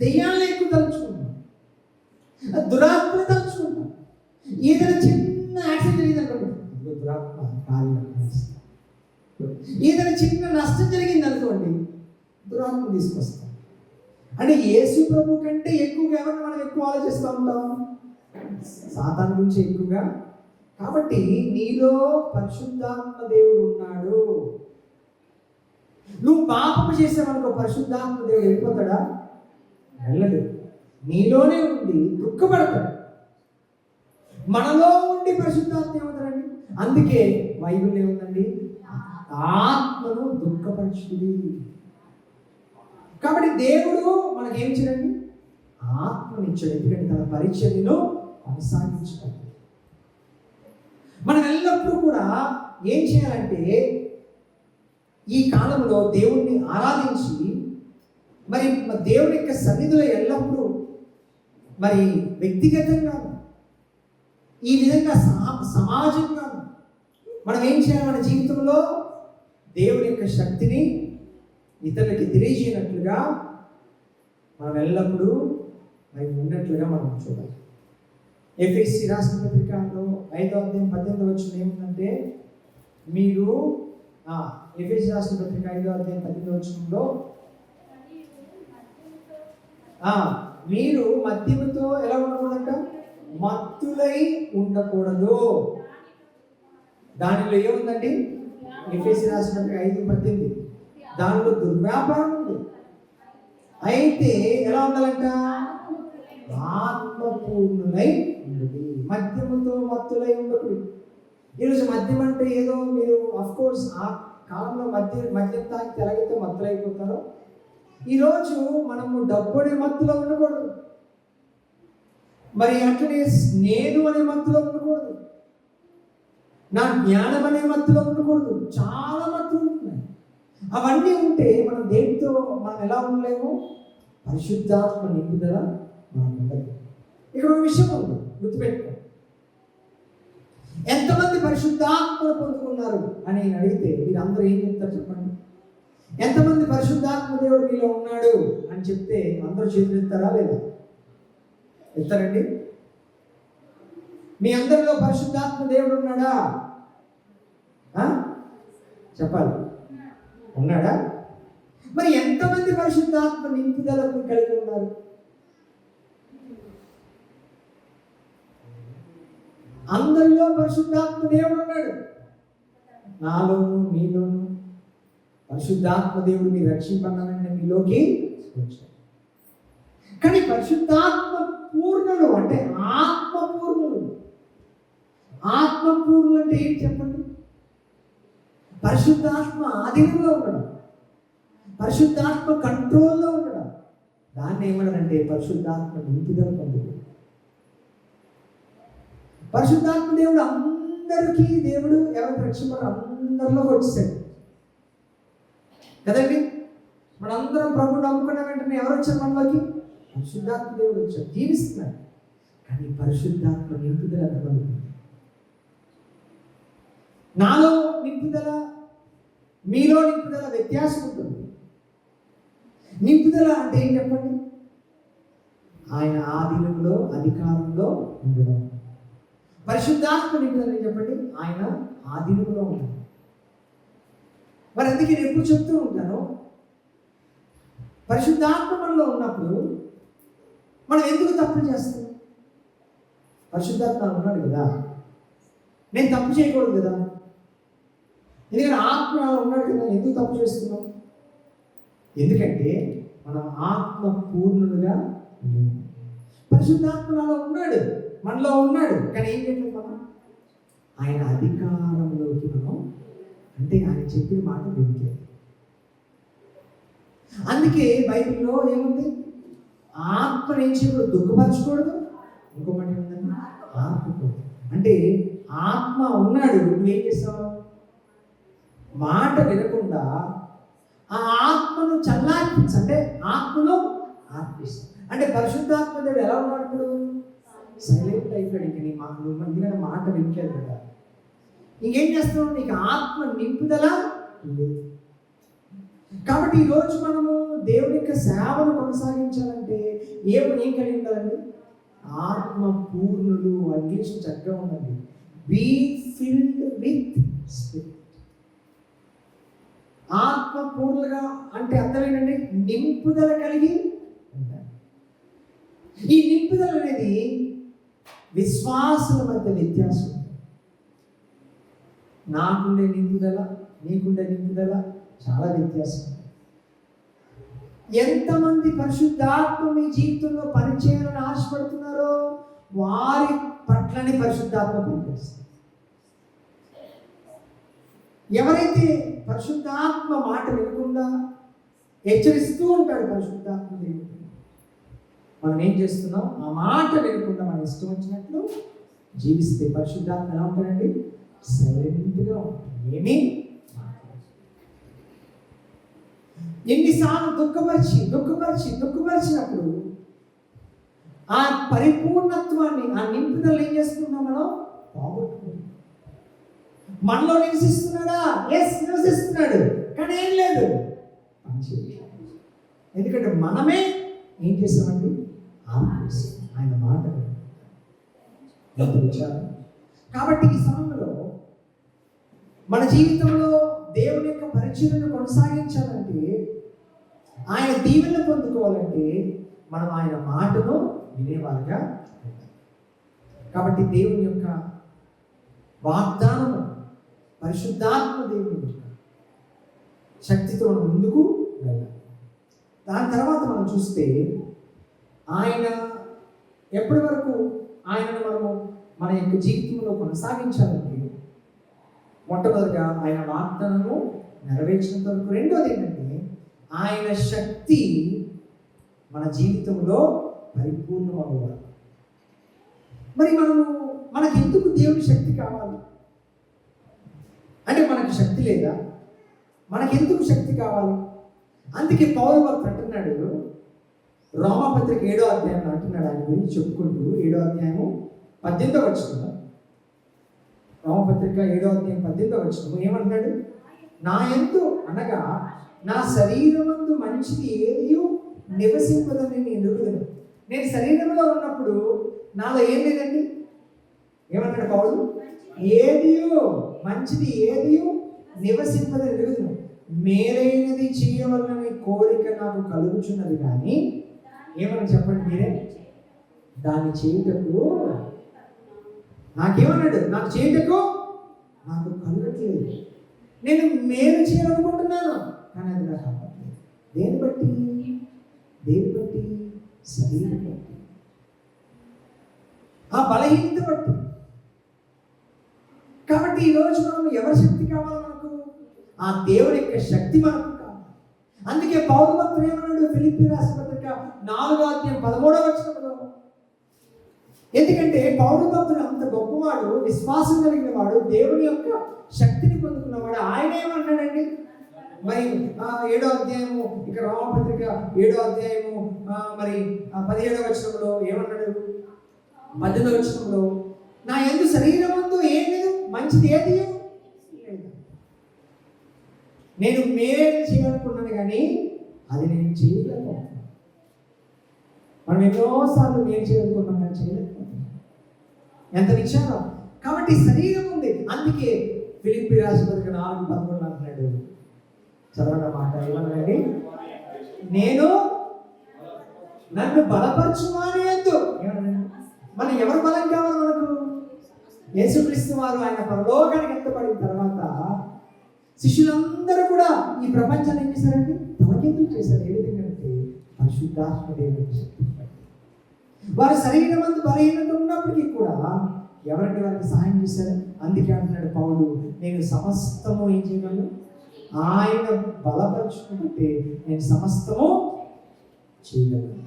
దెయ్యాలను ఎక్కువ తలుచుకుంటాం, దురాత్మను తలుచుకుంటాం. ఏదైనా చిన్న యాక్సిడెంట్ జరిగిందనుకోండి, దురాత్మ కార్యం. ఏదైనా చిన్న నష్టం జరిగింది అనుకోండి, దురాత్మ తీసుకొస్తాం. అంటే యేసు ప్రభు కంటే ఎక్కువగా ఎవరిని మనం ఎక్కువ ఆలోచిస్తూ ఉంటాం? సాతాను గురించి ఎక్కువగా. కాబట్టి నీలో పరిశుద్ధాత్మ దేవుడు ఉన్నాడు. నువ్వు పాపము చేసావనుకో, పరిశుద్ధాత్మ దేవుడు వెళ్ళిపోతాడా? వెళ్ళడు. నీలోనే ఉండి దుఃఖపడతాడు. మనలో ఉండి పరిశుద్ధాత్మ ఏమవుతాడండి? అందుకే బైబిల్ ఏముందండి? ఆత్మను దుఃఖపరచుడి. కాబట్టి దేవుడు మనకేం చేయండి? ఆత్మనిచ్చాడు. ఎందుకంటే తన పరిచర్యను కొనసాగించుకోవాలి. మనం ఎల్లప్పుడూ కూడా ఏం చేయాలంటే ఈ కాలంలో దేవుణ్ణి ఆరాధించి మరి దేవుని యొక్క సన్నిధిలో ఎల్లప్పుడూ మరి వ్యక్తిగతంగా ఈ విధంగా సమాజంగా మనం ఏం చేయాలి? మన జీవితంలో దేవుని యొక్క శక్తిని ఇతరులకి తెలియజేయనట్లుగా మనం ఎల్లప్పుడూ మరి ఉన్నట్లుగా మనం చూడాలి. ఎఫెసీ రాసిన పత్రికలో 5వ అధ్యాయం 18వ వచనం ఏముందంటే, మీరు ఎఫెసీ రాసిన పత్రిక 5వ అధ్యాయం 18వ వచనంలో మీరు మద్యముతో ఎలా ఉండకూడదంట? మత్తులై ఉండకూడదు. దానిలో ఏముందండి? ఎఫెసీ రాసిన పత్రిక 5:18 దానిలో దుర్వ్యాపారం ఉంది. అయితే ఎలా ఉండాలంట? ఆత్మపూర్ణులై ఉండాలి. మద్యముతో మత్తులై ఉండకూడదు. ఈరోజు మద్యం అంటే ఏదో మీరు అఫ్కోర్స్ ఆ కాలంలో మద్యం తాగితే ఎలాగైతే మత్తులైపోతారో, ఈరోజు మనము డబ్బు అనే మత్తులో ఉండకూడదు. మరి అట్లనే నేను అనే మత్తులో ఉండకూడదు. నా జ్ఞానం అనే మత్తులో ఉండకూడదు. చాలా మత్తులు ఉంటున్నాయి. అవన్నీ ఉంటే మనం దేనితో మనం ఎలా ఉండలేము? పరిశుద్ధాత్మ నింపుదల మనం ఉండదు. ఇక్కడ ఒక విషయం ఉంది, గుర్తుపెట్టుకో. ఎంతమంది పరిశుద్ధాత్మను పొందుకున్నారు అని నేను అడిగితే మీరందరూ ఏం చెప్తారు చెప్పండి? ఎంతమంది పరిశుద్ధాత్మ దేవుడు మీలో ఉన్నాడు అని చెప్తే అందరూ చేతులు ఎత్తారా లేదా? ఎత్తారండి? మీ అందరిలో పరిశుద్ధాత్మ దేవుడు ఉన్నాడా? చెప్పాలి, ఉన్నాడా? మరి ఎంతమంది పరిశుద్ధాత్మ నింపుదలకు కలిగి ఉన్నారు? అందరిలో పరిశుద్ధాత్మ దేవుడు ఉన్నాడు. నాలోను మీలోను పరిశుద్ధాత్మ దేవుడు మీరు రక్షింపన్నానంటే మీలోకి వచ్చాడు. కానీ పరిశుద్ధాత్మ పూర్ణులు అంటే ఆత్మపూర్ణులు. ఆత్మపూర్ణులు అంటే ఏంటి చెప్పండి? పరిశుద్ధాత్మ ఆధీనంలో ఉండడం, పరిశుద్ధాత్మ కంట్రోల్లో ఉండడం, దాన్ని ఏమన్నారంటే పరిశుద్ధాత్మ నింపుదల పొందుతుంది. పరిశుద్ధాత్మ దేవుడు అందరికీ దేవుడు ఎవరికి రక్షించారు? అందరిలోకి వచ్చేసాడు కదండి. మనందరం ప్రభువు నమ్ముకున్న వెంటనే ఎవరు వచ్చారు మనలోకి? పరిశుద్ధాత్మ దేవుడు వచ్చాడు, జీవిస్తున్నాడు. కానీ పరిశుద్ధాత్మ నింపుదల పొందుతుంది. నాలో నింపుదల మీలో నింపుదల వ్యత్యాసం ఉంటుంది. నింపుదల అంటే ఏం చెప్పండి? ఆయన ఆధీనంలో అధికారంలో ఉండడం. పరిశుద్ధాత్మ నింపుదల ఏం చెప్పండి? ఆయన ఆధీనంలో ఉండడం. మరి అందుకే నేను ఎప్పుడు చెప్తూ ఉంటాను, పరిశుద్ధాత్మ మనలో ఉన్నప్పుడు మనం ఎందుకు తప్పులు చేస్తాం? పరిశుద్ధాత్మ ఉన్నాడు కదా, నేను తప్పు చేయకూడదు కదా, ఎందుకంటే ఆత్మ ఉన్నాడు కదా, ఎందుకు తప్పు చేస్తున్నాం? ఎందుకంటే మనం ఆత్మ పూర్ణులుగా లేము. పరిశుద్ధాత్మ నాలో ఉన్నాడు, మనలో ఉన్నాడు, కానీ ఏం చేయట్లేదు మనం? ఆయన అధికారంలోకి మనం అంటే ఆయన చెప్పిన మాట వింటే. అందుకే బైబిల్లో ఏముంది? ఆత్మను ఏం చేయకూడదు? దుఃఖపరచకూడదు. ఇంకో మాట ఏముందండి? ఆత్మకూడదు. అంటే ఆత్మ ఉన్నాడు, నువ్వేం చేస్తావు? మాట వినకుండా ఆ ఆత్మను చల్లార్పించు, అంటే ఆత్మను ఆర్పిస్తావు. అంటే పరిశుద్ధాత్మ దేవుడు ఎలా ఉన్నాడు? ఇప్పుడు సైలెంట్ అయిపోయాడు. ఇంక నీ నువ్వు మాట వినట్లేదు కదా, ఇంకేం చేస్తున్నావు? నీకు ఆత్మ నింపుదల లేదు. కాబట్టి ఈరోజు మనము దేవుని యొక్క సేవను కొనసాగించాలంటే ఏం కలిగి ఉండాలండి? ఆత్మ పూర్ణులు. ఇంగ్లీష్ చక్కగా ఉందండి, బీ ఫిల్డ్ విత్ స్పిరిట్. ఆత్మ పూర్ణులుగా అంటే అర్థం ఏంటంటే నింపుదల కలిగి ఉంటారు. ఈ నింపుదల అనేది విశ్వాసుల మధ్య వ్యత్యాసం. నాకుండే నింపుదల, నీకుండే నింపుదల చాలా వ్యత్యాసం. ఎంతమంది పరిశుద్ధాత్మ మీ జీవితంలో పనిచేయాలని ఆశపడుతున్నారో వారి పట్లని పరిశుద్ధాత్మ పనిచేస్తారు. ఎవరైతే పరిశుద్ధాత్మ మాట వినకుండా హెచ్చరిస్తూ ఉంటాడు పరిశుద్ధాత్మ దేవుడు, మనం ఏం చేస్తున్నాం? ఆ మాట వినకుండా మనం ఇష్టం వచ్చినట్లు జీవిస్తే పరిశుద్ధాత్మ ఎలా ఉంటాడండి? సైలెంట్గా ఉంటుంది, ఏమీ ఎన్నిసార్లు దుఃఖపరిచినప్పుడు ఆ పరిపూర్ణత్వాన్ని, ఆ నింపుదల ఏం చేసుకున్నాం? మనం పోగొట్టుకున్నాం. మనలో నివసిస్తున్నాడా? ఎస్, నివసిస్తున్నాడు, కానీ ఏం లేదు, ఎందుకంటే మనమే ఏం చేసామండి? ఆయన మాట విచారం. కాబట్టి ఈ సమయంలో మన జీవితంలో దేవుని యొక్క పరిచర్యను కొనసాగించాలంటే, ఆయన దీవెనలు పొందుకోవాలంటే మనం ఆయన మాటను వినేవారుగా ఉండాలి. కాబట్టి దేవుని యొక్క వాగ్దానము, పరిశుద్ధాత్మ దేవుని యొక్క శక్తితో మనం ముందుకు వెళ్ళాలి. దాని తర్వాత మనం చూస్తే ఆయన ఎప్పటి వరకు ఆయనను మనము మన యొక్క జీవితంలో కొనసాగించాలంటే, మొట్టమొదటిగా ఆయన వాగ్దానము నెరవేర్చినంత వరకు. రెండోది ఏంటంటే ఆయన శక్తి మన జీవితంలో పరిపూర్ణం అవ్వాలి. మరి మనకి ఎందుకు దేవుని శక్తి కావాలి అంటే, మనకి శక్తి లేదా? మనకెందుకు శక్తి కావాలి? అందుకే పౌలు భక్తుడు అంటున్నాడు, రోమాపత్రిక 7వ అధ్యాయంలో అంటున్నాడు ఆయన గురించి చెప్పుకుంటూ, 7వ అధ్యాయము 18వ వచనం, రోమపత్రిక 7వ అధ్యాయం 18వ వచనం ఏమంటున్నాడు? నా యందు అనగా నా శరీరమందు మంచిది ఏదియు నివసింపదని నేను ఎరుగుదును. నేను శరీరంలో ఉన్నప్పుడు నాలో ఏం లేదండి. ఏమంటాడు పౌలు? ఏదియు మంచిది ఏదియు నివసింపదని ఎరుగుదును, మేలైనది చేయవలనని కోరిక నాకు కలుగుచున్నది కానీ ఏమని చెప్పండి మీరే, దాన్ని చేయుటకు నాకేమన్నాడు? నాకు చేయుటకు నాకు కలగట్లేదు. నేను మేలు చేయాలనుకుంటున్నాను కానీ అది నాకు అవ్వట్లేదు. దేని బట్టి? శరీరం బట్టి, ఆ బలహీనత బట్టి. కాబట్టి ఈరోజు మనం ఎవరి శక్తి కావాలి మనకు? ఆ దేవుడి యొక్క శక్తి మనకు కావాలి. అందుకే పౌలు భక్తుడు ఏమన్నాడు? ఫిలిప్పీ రాసిన పత్రిక 4వ అధ్యాయం 13వ వచనంలో, ఎందుకంటే పౌలు భక్తుడు అంత గొప్పవాడు, విశ్వాసం కలిగిన వాడు, దేవుని యొక్క శక్తిని పొందుకున్నవాడు. ఆయన ఏమన్నాడండి? మరి 7వ అధ్యాయము, ఇక రోమపత్రిక 7వ అధ్యాయము మరి 17వ వచనంలో ఏమన్నాడు? 18వ వచనంలో, నా యందు శరీరం ముందు ఏం లేదు, మంచిది ఏది లేదు, నేను మేలు చేయాలనుకున్నాను కానీ అది నేను చేయలేకపోతున్నాను. మనం ఎన్నోసార్లు మేలు చేయాలనుకున్నాం కానీ చేయలేకపోతున్నాం. ఎంత విచారం. కాబట్టి శరీరం ఉంది. అందుకే ఫిలిప్పీ రాసిన పత్రిక 4:11 అంటున్నాడు, చదవడం మాట ఏమన్నాడండి? నేను నన్ను బలపరచుమాని వద్దు. మనం ఎవరు బలం కావాలి మనకు? యేసుక్రీస్తు వారు ఆయన పరలోకానికి ఎత్తబడిన తర్వాత శిష్యులందరూ కూడా ఈ ప్రపంచాన్ని ఏం చేశారండి? తలకిందులు చేశారు. ఏ విధంగా అంటే పరిశుద్ధాత్మ దేవుని శక్తి. వారి శరీరం అందు బలహీనత ఉన్నప్పటికీ కూడా ఎవరికి వారికి సహాయం చేశారు. అందుకే అంటున్నాడు పౌలు, నేను సమస్తము ఏం చేయగలను? ఆయన బలపరుచుకుంటే నేను సమస్తము చేయగలను.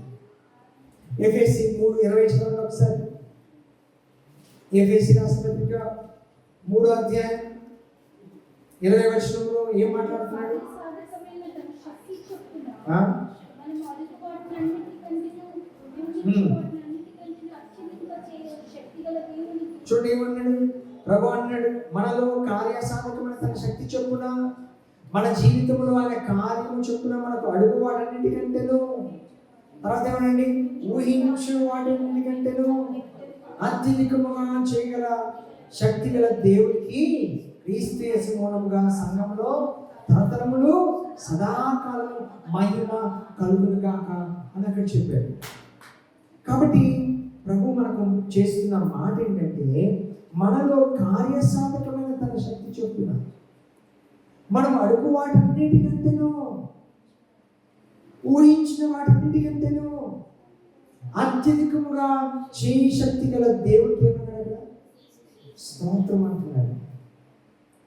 ఎఫెసీ 3:20 చదవండి ఒకసారి. ఎఫెసీ రాసిన పత్రిక 3వ అధ్యాయం 20వ వచనంలో ఏం మాట్లాడుతున్నాడు? చూడండి ఏమన్నాడు? ప్రభు అన్నాడు, మనలో కార్యసాధకమైన తన శక్తి చొప్పున మన జీవితంలో ఆయన కార్యము చొప్పున మనకు అడుగు వాటన్నిటికంటేను, తర్వాత ఏమనండి, ఊహించు వాటన్నిటికంటేను అత్యధికముగా చేయగల శక్తి గల దేవుడికి క్రీస్తు యేసు మూలముగా సంఘంలో తరతరములు సదాకాలము మహిమ కలుగును గాక అని అక్కడ చెప్పాడు. కాబట్టి ప్రభు మనకు చేస్తున్న మాట ఏంటంటే, మనలో కార్యసాధకమైన తన శక్తి చొప్పున మనం అడుగు వాటన్నిటికంటేనో, ఊహించిన వాటన్నిటికంటేనో అత్యధికముగా చేయి శక్తి గల దేవుడికి ఏమన్నాడు? స్తోత్రం అంటున్నాడు.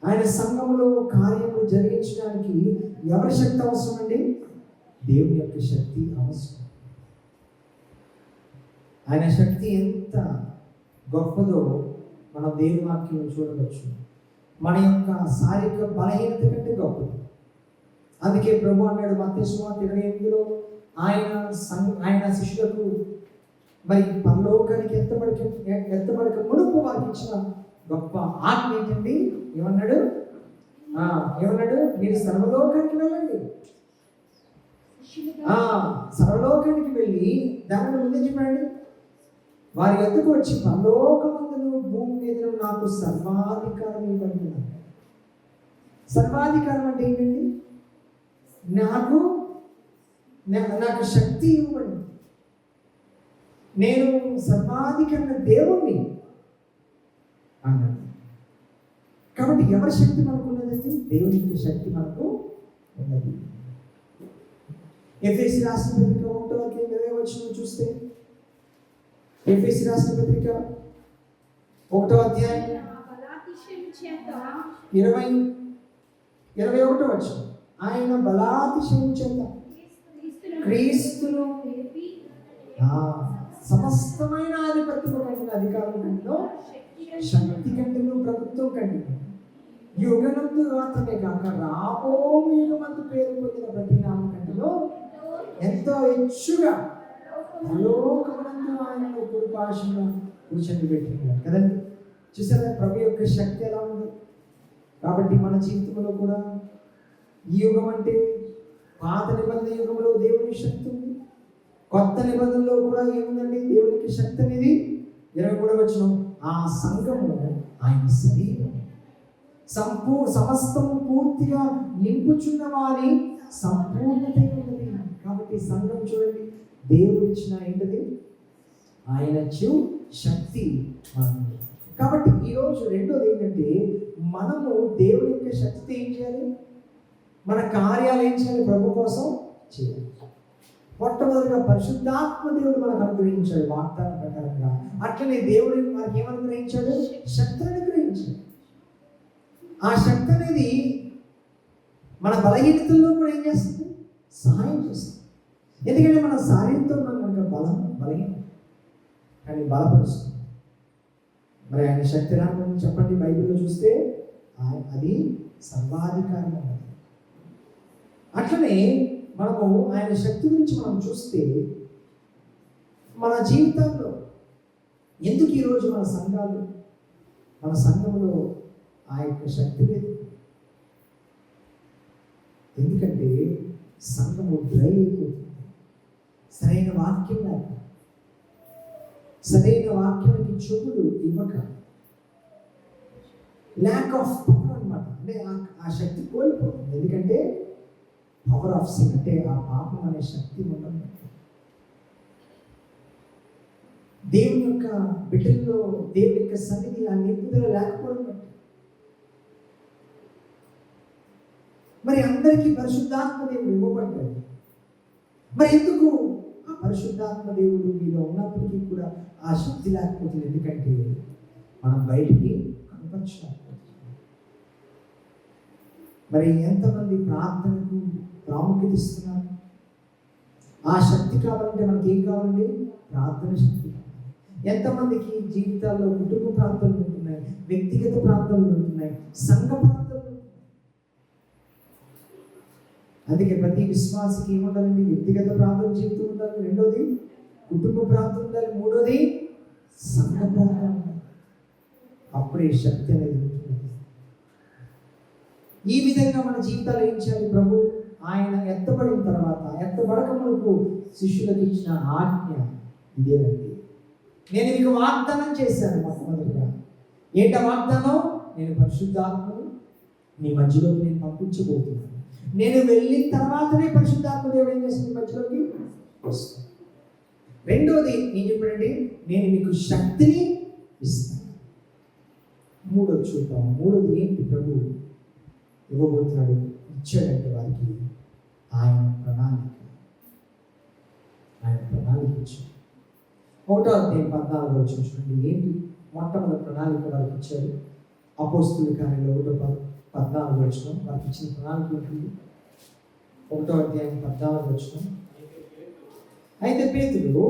ఆయన సంఘములో కార్యము జరిగించడానికి ఎవరి శక్తి అవసరం అండి? దేవుని యొక్క శక్తి అవసరం. ఆయన శక్తి ఎంత గొప్పదో మనం దేవుని వాక్యం చూడవచ్చు. మన యొక్క శారీరక బలహీనత కంటే గొప్పది. అందుకే ప్రభు అన్నాడు మత్తయి సువార్త 28లో, ఆయన శిష్యులకు మరి పరలోకానికి ఎత్తబడక మునుపు వారికి ఇచ్చిన గొప్ప ఆజ్ఞ ఏంటండి? ఏమన్నాడు? మీరు సర్వలోకానికి వెళ్ళండి. సర్వలోకానికి వెళ్ళి దాని ముందే చెప్పండి, వారి వద్దకు వచ్చి పరలోకమందును భూమి మీద నాకు సర్వాధికారం ఇవ్వబడింది. సర్వాధికారం అంటే ఏంటండి? నాకు శక్తి ఇవ్వబడింది. నేను సర్వాధికార దేవుణ్ణి అన్నాడు. కాబట్టి ఎవరి శక్తి మనకు ఉన్నదండి? దేవుని యొక్క శక్తి మనకు ఉన్నది. ఎఫెసీ రాసిన పత్రిక 1వ అధ్యాయం 20వ వచనం చూస్తే, ఎఫెసీ రాసిన పత్రిక 1వ అధ్యాయం 21వ వచనం, ఆయన బలాతిశయం చేత క్రీస్తును సమస్తమైన ఆధిపత్యం కంటే, అధికారం కంటే, శక్తి కంటే, ప్రభుత్వం కంటే యుగనందు మాత్రమే కాక రాబో యుగమందు పేరు పొందిన ప్రతి నామకంటలో ఎంతో హెచ్చుగా పరలోకమునందు ఆయనను కుడిపార్శ్వమున కూర్చోబెట్టినాడు కదండి. చూసారా ప్రభు యొక్క శక్తి ఎలా ఉంది. కాబట్టి మన జీవితంలో కూడా ఈ యుగం అంటే పాత నిబంధన యుగంలో దేవుని శక్తి ఉంది, కొత్త నిబంధనలో కూడా ఏముందండి దేవునికి శక్తి అనేది. 23వ వచనం, ఆ సంఘము ఆయన శరీరం సమస్తము పూర్తిగా నింపుచున్న వారి సంపూర్ణత ఉన్నది. కాబట్టి సంఘం చూడండి దేవుడు ఇచ్చిన ఏంటది, ఆయన శక్తి మనకు. కాబట్టి ఈరోజు రెండోది ఏంటంటే మనము దేవుని యొక్క శక్తి ఏం చేయాలి, మన కార్యాలు ఏం చేయాలి, ప్రభు కోసం చేయాలి. మొట్టమొదటిగా పరిశుద్ధాత్మ దేవుడు మనకు అనుగ్రహించాడు వాగ్దానం ప్రకారంగా. అట్లనే దేవుడు మనకి ఏమనుగ్రహించాడు, శక్తిని అనుగ్రహించాడు. ఆ శక్తి అనేది మన బలహీనతల్లో కూడా ఏం చేస్తుంది, సహాయం చేస్తుంది. ఎందుకంటే మన శారీరంతో మనకు బలహీన కానీ బలపరుస్తుంది. మరి ఆయన శక్తి రాని చెప్పండి, బైబిల్లో చూస్తే అది సర్వాధికారం ఉన్నది. అట్లనే మనము ఆయన శక్తి గురించి మనం చూస్తే మన జీవితంలో ఎందుకు ఈరోజు మన సంఘంలో ఆ యొక్క శక్తి లేదు, ఎందుకంటే సంఘము డ్రై అయిపోతుంది. సరైన వాక్యం లేక, సరైన వాక్యానికి చెవులు ఇవ్వక, ల్యాక్ ఆఫ్ పవర్ అన్నమాట. అంటే ఆ శక్తి కోల్పోతుంది. ఎందుకంటే పవర్ ఆఫ్ సిన్, అంటే ఆ పాపం అనే శక్తి ఉండదు. దేవుని యొక్క బిడ్డల్లో దేవుని యొక్క సన్నిధి ఆ నింపుదల లేకపోవడం బట్టి. మరి అందరికీ పరిశుద్ధాత్మ దేవుడు ఇవ్వబడ్డాడు. మరి ఎందుకు ఆ పరిశుద్ధాత్మ దేవుడు మీలో ఉన్నప్పటికీ కూడా ఆ శక్తి లేకపోతుంది? ఎందుకంటే మనం బయటికి కనపరచలేకపోతున్నాం. మరి ఎంతమంది ప్రార్థనకు ప్రాముఖ్యత ఇస్తున్నారు? ఆ శక్తి కావాలంటే మనకి ఏం కావాలండి, ప్రార్థన శక్తి. ఎంతమందికి జీవితాల్లో కుటుంబ ప్రార్థనలు ఉంటున్నాయి, వ్యక్తిగత ప్రార్థనలు ఉంటున్నాయి, సంఘ ప్రార్థనలు ఉంటున్నాయి. అందుకే ప్రతి విశ్వాసికి ఏముండాలండి, వ్యక్తిగత ప్రార్థన జీవితం ఉండాలి, రెండోది కుటుంబ ప్రార్థన ఉండాలి, మూడోది సంఘ ప్రార్థన ఉండాలి. అప్పుడే శక్తి అనేది ఉంటుంది. ఈ విధంగా మన జీవితాలు ఏం చేయాలి? ప్రభు ఆయన ఎత్తబడిన తర్వాత, ఎత్తబడక మనకు శిష్యులకు ఇచ్చిన ఆజ్ఞ ఇదేనండి. నేను మీకు వాగ్దానం చేశాను మొట్టమొదటిగా. ఏంట వాగ్దానం? నేను పరిశుద్ధాత్మను మీ మధ్యలోకి నేను పంపించబోతున్నాను. నేను వెళ్ళిన తర్వాతనే పరిశుద్ధాత్మ దేవుడు ఏం చేస్తుంది, మధ్యలోకి వస్తాను. రెండోది ఏం చెప్పాడండి, నేను మీకు శక్తిని ఇస్తాను. మూడోది చూద్దాం. మూడోది ఏంటి ప్రభు ఇవ్వబోతున్నాడు, ఇచ్చాడంటే వారికి ఆయన ప్రణాళిక ఇచ్చాడు. 1వ అధ్యాయం 14వ వచనం చూడండి. ఏంటి మొట్టమొదటి ప్రణాళిక వారికి ఇచ్చారు? అపోస్తుల కార్యాలు 1:14 వచనం వారికి ఇచ్చిన ప్రణాళిక ఉంటుంది. 1వ అధ్యాయం 14వ వచనం. అయితే పేతురు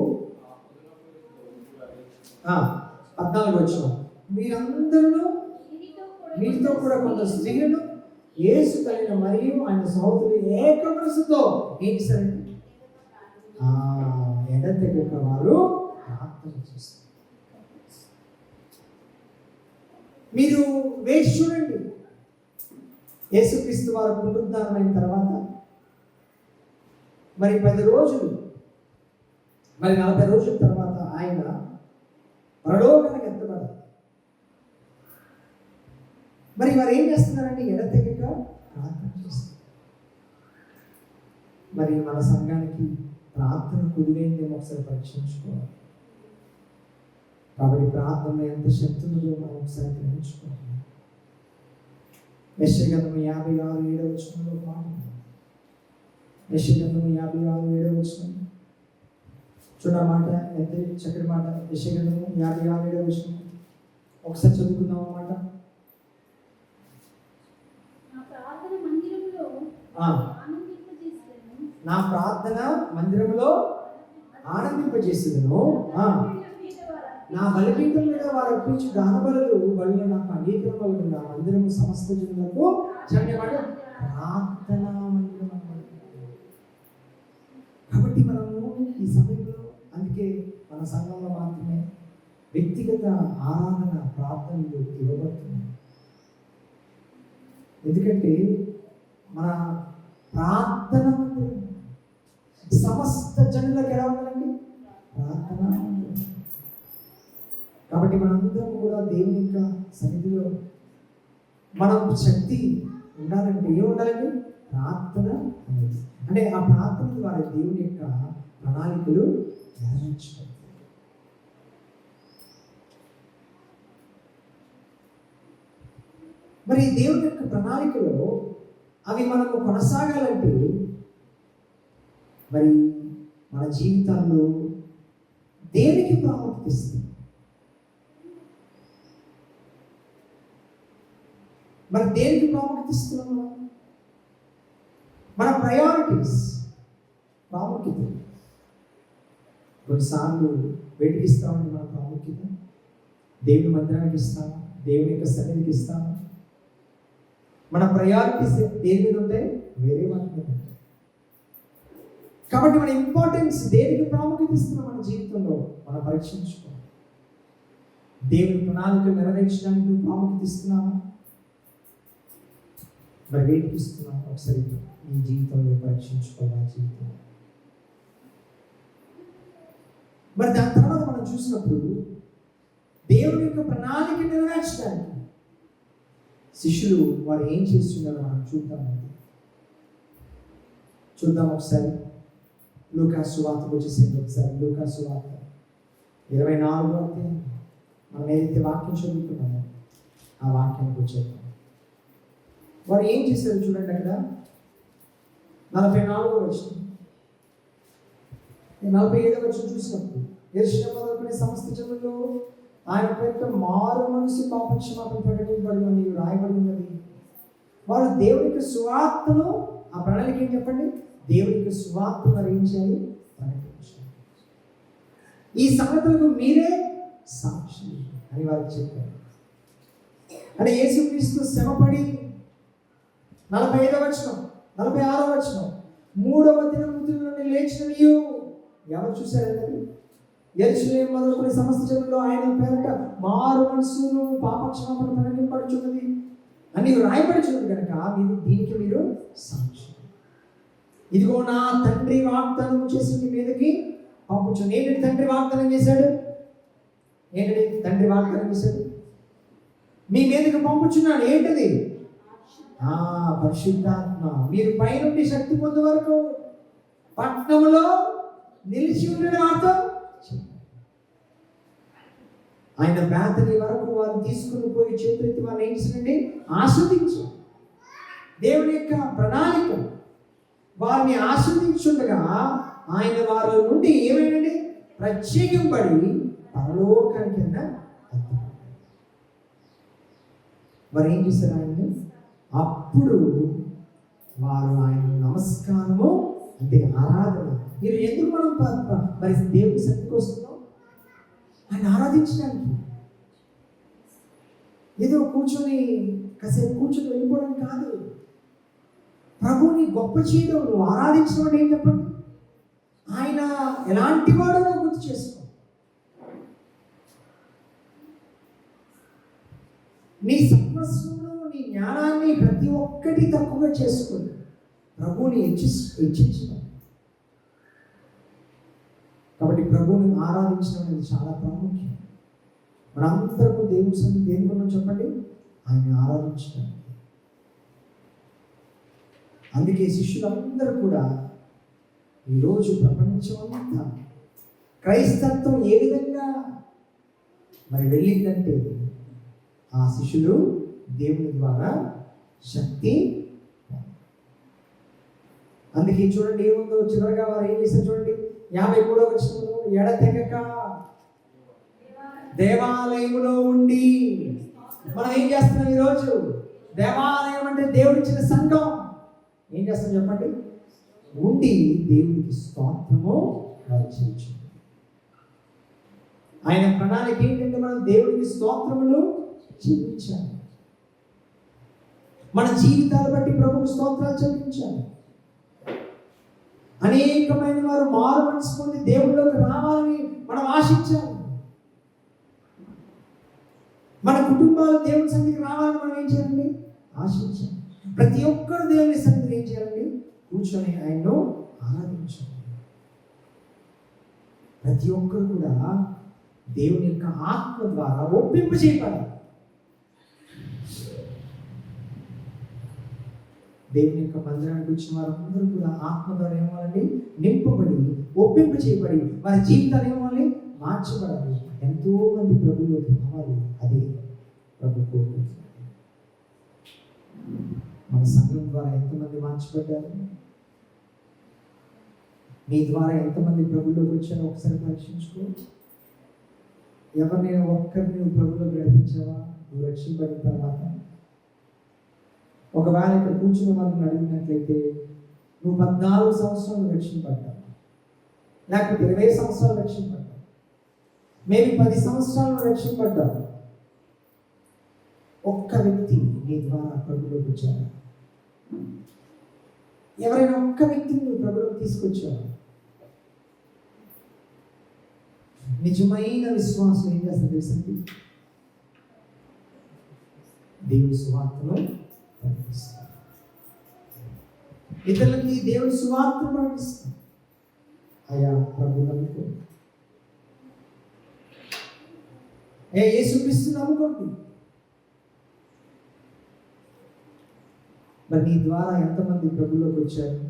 14వ వచనం, మీతో కూడా కొంత స్త్రీలను యేసు కలిగిన మరియు ఆయన సహోదరులు ఏక మనసుతో ఏం చేశారండి, ఎడతెగక వారు ప్రార్థన చేస్తారు. మీరు వేసి చూడండి, యేసుక్రీస్తు వారు పునరుద్ధానమైన తర్వాత మరి 10 రోజులు, మరి 40 రోజుల తర్వాత ఆయన పరలోకానికి ఎత్తబడారు. మరి వారు ఏం చేస్తున్నారంటే ఎడతెగక ప్రార్థన చేస్తారు. మరి మన సంఘానికి ప్రార్థన కుదిరేందేమో ఒకసారి పరీక్షించుకోవాలి. కాబట్టి ప్రార్థనలో ఎంత శక్తి ఉందో మనం ఒకసారి గ్రహించుకోవాలి. యెషయా-గ్రంథము 56:7 వచనంలో మాట, యెషయా-గ్రంథము 56:7 వచనం చూడమాట, ఎంత చక్కటి మాట. యెషయా-గ్రంథము 56:7 వచనం ఒకసారి చదువుకుందాం అన్నమాట. నా ప్రార్థన మందిరంలో ఆనందింపజేసేదను, నా బలిపీఠం మీద వారు అర్పించు దాన బలులు బలులు నాకు అంగీకరింపబడి నా మందిరము సమస్త జనులకు చండవాడు ప్రార్థనా మందిరం అన్నమాట. కాబట్టి మనము ఈ సమయంలో అందుకే మన సంఘంలో మాత్రమే వ్యక్తిగత ఆరాధన ప్రార్థనలు ఇవ్వబడుతున్నాయి. ఎందుకంటే మన ప్రార్థన మందిరం సమస్త జనులకు ఎలా ఉండాలండి? ప్రార్థన మందిరం. కాబట్టి మనందరం కూడా దేవుని యొక్క సన్నిధిలో మనం శక్తి ఉండాలంటే ఏం ఉండాలండి? ప్రార్థన అనేది. అంటే ఆ ప్రార్థన ద్వారా దేవుని యొక్క ప్రణాళికలు నెరవేర్చుకుంటారు. మరి దేవుని యొక్క ప్రణాళికలో అవి మనము కొనసాగాలంటే మరి మన జీవితాల్లో దేనికి ప్రాముఖ్యత ఇస్తుంది? మరి దేనికి ప్రాముఖ్యత ఇస్తున్నాము? మన ప్రయారిటీస్ ప్రాముఖ్యత. కొన్నిసార్లు వేటికి ఇస్తామండి మన ప్రాముఖ్యత? దేవుని మందిరానికి ఇస్తాము, దేవుని యొక్క సన్నిధికి ఇస్తాము. మన ప్రయారిటీస్ దేని మీద ఉంటాయి? వేరే వాటి మీద ఉంటాయి. కాబట్టి మన ఇంపార్టెన్స్ దేనికి ప్రాముఖ్యత ఇస్తున్నాం మన జీవితంలో మనం పరీక్షించుకోవాలి. దేవుని ప్రణాళిక నెరవేర్చడానికి నువ్వు ప్రాముఖ్యత ఇస్తున్నావా? మరి వేటికి ఇస్తున్నావు? ఒకసారి నీ జీవితంలో పరీక్షించుకోవాలి. జీవితం మరి దాని తర్వాత మనం చూసినప్పుడు దేవుని యొక్క ప్రణాళిక నెరవేర్చడానికి శిష్యులు వారు ఏం చేస్తున్నారో మనం చూద్దాం ఒకసారి. లూకా సువార్తకు వచ్చేసింది. ఒకసారి లూకా సువార్త 24వ అధ్యాయం మనం ఏదైతే వాక్యం చదువుతున్నామో ఆ వాక్యానికి వచ్చేద్దాం. వారు ఏం చేశారు చూడండి. అక్కడ 44వ వచనం 47వ వచనం చూసినప్పుడు యెరూషలేములోని సమస్త జనులలో ఆయన పేరుతో మారు మనసు పాపక్షమాపణ ప్రకటింపబడి రాయబడి ఉన్నది. వారు దేవునికి సువార్తను ఆ ప్రణాళిక ఏం చెప్పండి? దేవునికి సువార్తను அறிవించాలి, ప్రకటించాలి. ఈ సంగతులకు మీరే సాక్షి అని వారికి చెప్పారు. అంటే యేసుక్రీస్తు శ్రమపడి 45వ వచనం 46వ వచనం 3వ దినం మృతుల నుండి లేచిననియు ఎవరు చూశారండి? యెరూషలేము మొదలుకొని సమస్త జనులలో ఆయన పేరట మారు మనసును పాపక్షమాపణ ప్రకటింపబడుచున్నది అని రాయబడుచున్నది కనుక దీనికి మీరు సాక్షి. ఇదిగో నా తండ్రి వాగ్దానం చేసి మీ మీదకి పంపుచు. ఏంటంటే తండ్రి వాగ్దానం చేశాడు? ఏంటంటే తండ్రి వాగ్దానం చేశాడు? మీ మీదకి పంపుచున్నాడు. ఏంటది? పరిశుద్ధాత్మ. మీరు పైనుండి శక్తి పొందే వరకు పట్టణంలో నిలిచి ఉండడం అర్థం. ఆయన బేతనీ వరకు వారు తీసుకుని పోయి చేతులెత్తి వారిని ఏం చేసినండి? ఆస్వాదించు. దేవుని యొక్క ప్రణాళిక వారిని ఆస్వాదించుండగా ఆయన వారి నుండి ఏమైనండి? ప్రత్యేకింపడి పరలోకానికి వారు ఏం చేశారు? ఆయన్ని అప్పుడు వారు ఆయన నమస్కారము అంటే ఆరాధన. మీరు ఎందుకు మనం మరి దేవుని సన్నిధికి వస్తున్నాం? ఆయన ఆరాధించడానికి. ఏదో కూర్చొని కాసేపు కూర్చొని వెళ్ళిపోవడం కాదు. ప్రభుని గొప్ప చేయడం, నువ్వు ఆరాధించడం అంటే ఏం చెప్పండి? ఆయన ఎలాంటి వాడో నువ్వు గుర్తు చేసుకో. నీ సర్వస్వమును, నీ జ్ఞానాన్ని ప్రతి ఒక్కటి తక్కువగా చేసుకుని ప్రభువుని హెచ్చించడం. కాబట్టి ప్రభువుని ఆరాధించడం అనేది చాలా ప్రాముఖ్యం. మనందరూ దేవుని సన్నిధి దేనికున్నాం చెప్పండి? ఆయన ఆరాధించడానికి. అందుకే శిష్యులందరూ కూడా ఈరోజు ప్రపంచమంతా క్రైస్తత్వం ఏ విధంగా మరి వెళ్ళిందంటే ఆ శిష్యులు దేవుని ద్వారా శక్తి. అందుకే చూడండి ఏముందో చివరిగా వారు ఏం చేశారు చూడండి. 53వ వచనంలో ఎడతెగక దేవాలయంలో ఉండి. మనం ఏం చేస్తున్నాం ఈరోజు? దేవాలయం అంటే దేవుడిచ్చిన సంఘం. ఏం చేస్తాం చెప్పండి? ఉండి దేవుడికి స్తోత్రము రచించు. ఆయన ప్రణాళిక ఏంటంటే మనం దేవుడికి స్తోత్రములు చెల్లించాలి. మన జీవితాలు బట్టి ప్రభువు స్తోత్రాలు చెల్లించాలి. అనేకమైన వారు మారు మనసు పొంది దేవుడిలోకి రావాలని మనం ఆశించాలి. మన కుటుంబాలు దేవుని సన్నిధికి రావాలని మనం ఏం చేయాలండి? ఆశించాలి. ప్రతి ఒక్కరు దేవుని సన్నిధిని ఏం చేయాలండి? కూర్చొని ఆయన్ను ఆరాధించాలి. ప్రతి ఒక్కరు కూడా దేవుని యొక్క ఆత్మ ద్వారా ఒప్పింపు చేయబడాలి. దేవుని యొక్క మందిరానికి వచ్చిన వారందరూ కూడా ఆత్మ ద్వారా ఏమవ్వాలండి? నింపబడి ఒప్పింపు చేయబడి వారి జీవితాలు ఏమవ్వాలి? మార్చబడాలి. ఎంతో మంది ప్రభువులోకి రావాలి. అది ప్రభు కోరుకుంటున్నారు. మన సంఘం ద్వారా ఎంతమంది మార్చబడ్డారు? నీ ద్వారా ఎంతమంది ప్రభువులోకి వచ్చారో ఒకసారి పరీక్షించుకో. ఎవరినైనా ఒక్కరిని నువ్వు ప్రభువులోకి నడిపించావా? నువ్వు రక్షింపడిన తర్వాత ఒకవేళ ఇక్కడ కూర్చున్న వాళ్ళని అడిగినట్లయితే నువ్వు 14 సంవత్సరాలు రక్షింపడ్డావు, లేకపోతే 20 సంవత్సరాలు రక్షింపడ్డావు, మేబీ 10 సంవత్సరాలు రక్షింపడ్డావు. ఒక్క వ్యక్తి నీ ద్వారా ప్రభువులోకి వచ్చారా? ఎవరైనా ఒక్క వ్యక్తిని నువ్వు ప్రభువులోకి తీసుకొచ్చావా? నిజమైన విశ్వాసం ఏం చేస్తుంది తెలుసండి? దేవుని సువార్తను ప్రకటిస్తారు. ఇతరులకి దేవుని సువార్తను ప్రకటిస్తారు. అయా ప్రభు నమ్ముకో, యేసుక్రీస్తు నమ్ముకోండి. మరి నీ ద్వారా ఎంతమంది ప్రభువులోకి వచ్చారు?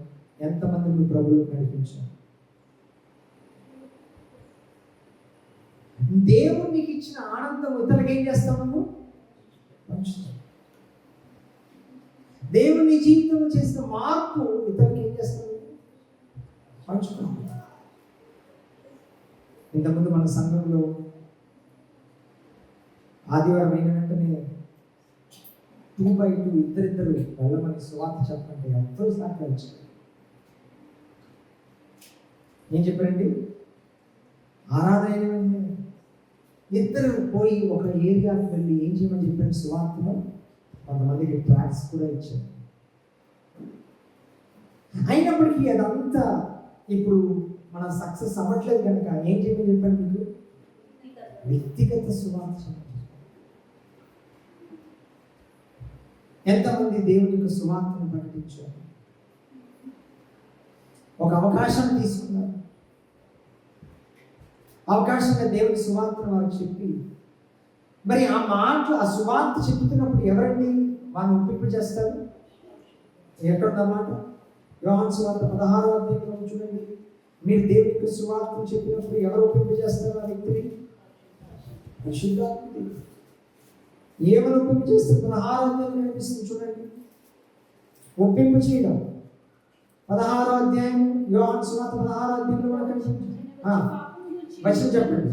ఎంతమంది నువ్వు ప్రభువులోకి నడిపించారు? దేవుడు నీకు ఇచ్చిన ఆనందం ఇతరులకు ఏం చేస్తావు? నువ్వు పంచుతావు. దేవుడు నీ జీవితంలో చేసిన మార్పు ఇతరులకు ఏం చేస్తావు? పంచుతావు. ఇంతకుముందు మన సంఘంలో ఆదివారం అయిన వెంటనే 2x2 ఇద్దరిద్దరు వెళ్ళమని సువార్త చెప్పండి ఎంతో సహకరించారు. ఏం చెప్పారండి? ఆరాధన అయిన వెంటనే ఇద్దరు పోయి ఒక ఏరియాకి వెళ్ళి ఏం చేయమని చెప్పారు? సువార్తను. కొంతమందికి ట్రాక్స్ కూడా ఇచ్చారు. అయినప్పటికీ అదంతా ఇప్పుడు మనం సక్సెస్ అవ్వట్లేదు కనుక ఏం చేయమని చెప్పారు? మీకు వ్యక్తిగత సువార్త. ఎంతమంది దేవుని యొక్క సువార్తను ప్రకటించారు? ఒక అవకాశం తీసుకున్నారు. అవకాశంగా దేవుని సువార్తను వారికి చెప్పి, మరి ఆ మాటలు ఆ సువార్త చెప్తున్నప్పుడు ఎవరండి వారిని ఒప్పింపు చేస్తారు? ఎక్కడున్నమాట? యోహాను సువార్త 16వ అధ్యాయంలో చూడండి. మీరు దేవుని యొక్క సువార్తను చెప్పినప్పుడు ఎవరు ఒప్పింపు చేస్తారు? ఆ వ్యక్తిని పరిశుద్ధాత్మ. ఏమని ఒప్పింపు చేస్తారు? 16వ అధ్యాయం కనిపిస్తుంది చూడండి. ఒప్పింపు చేయడం 16వ అధ్యాయం యోహాను సువార్త 16వ అధ్యాయంలో కనిపిస్తుంది. వచనం చెప్పండి.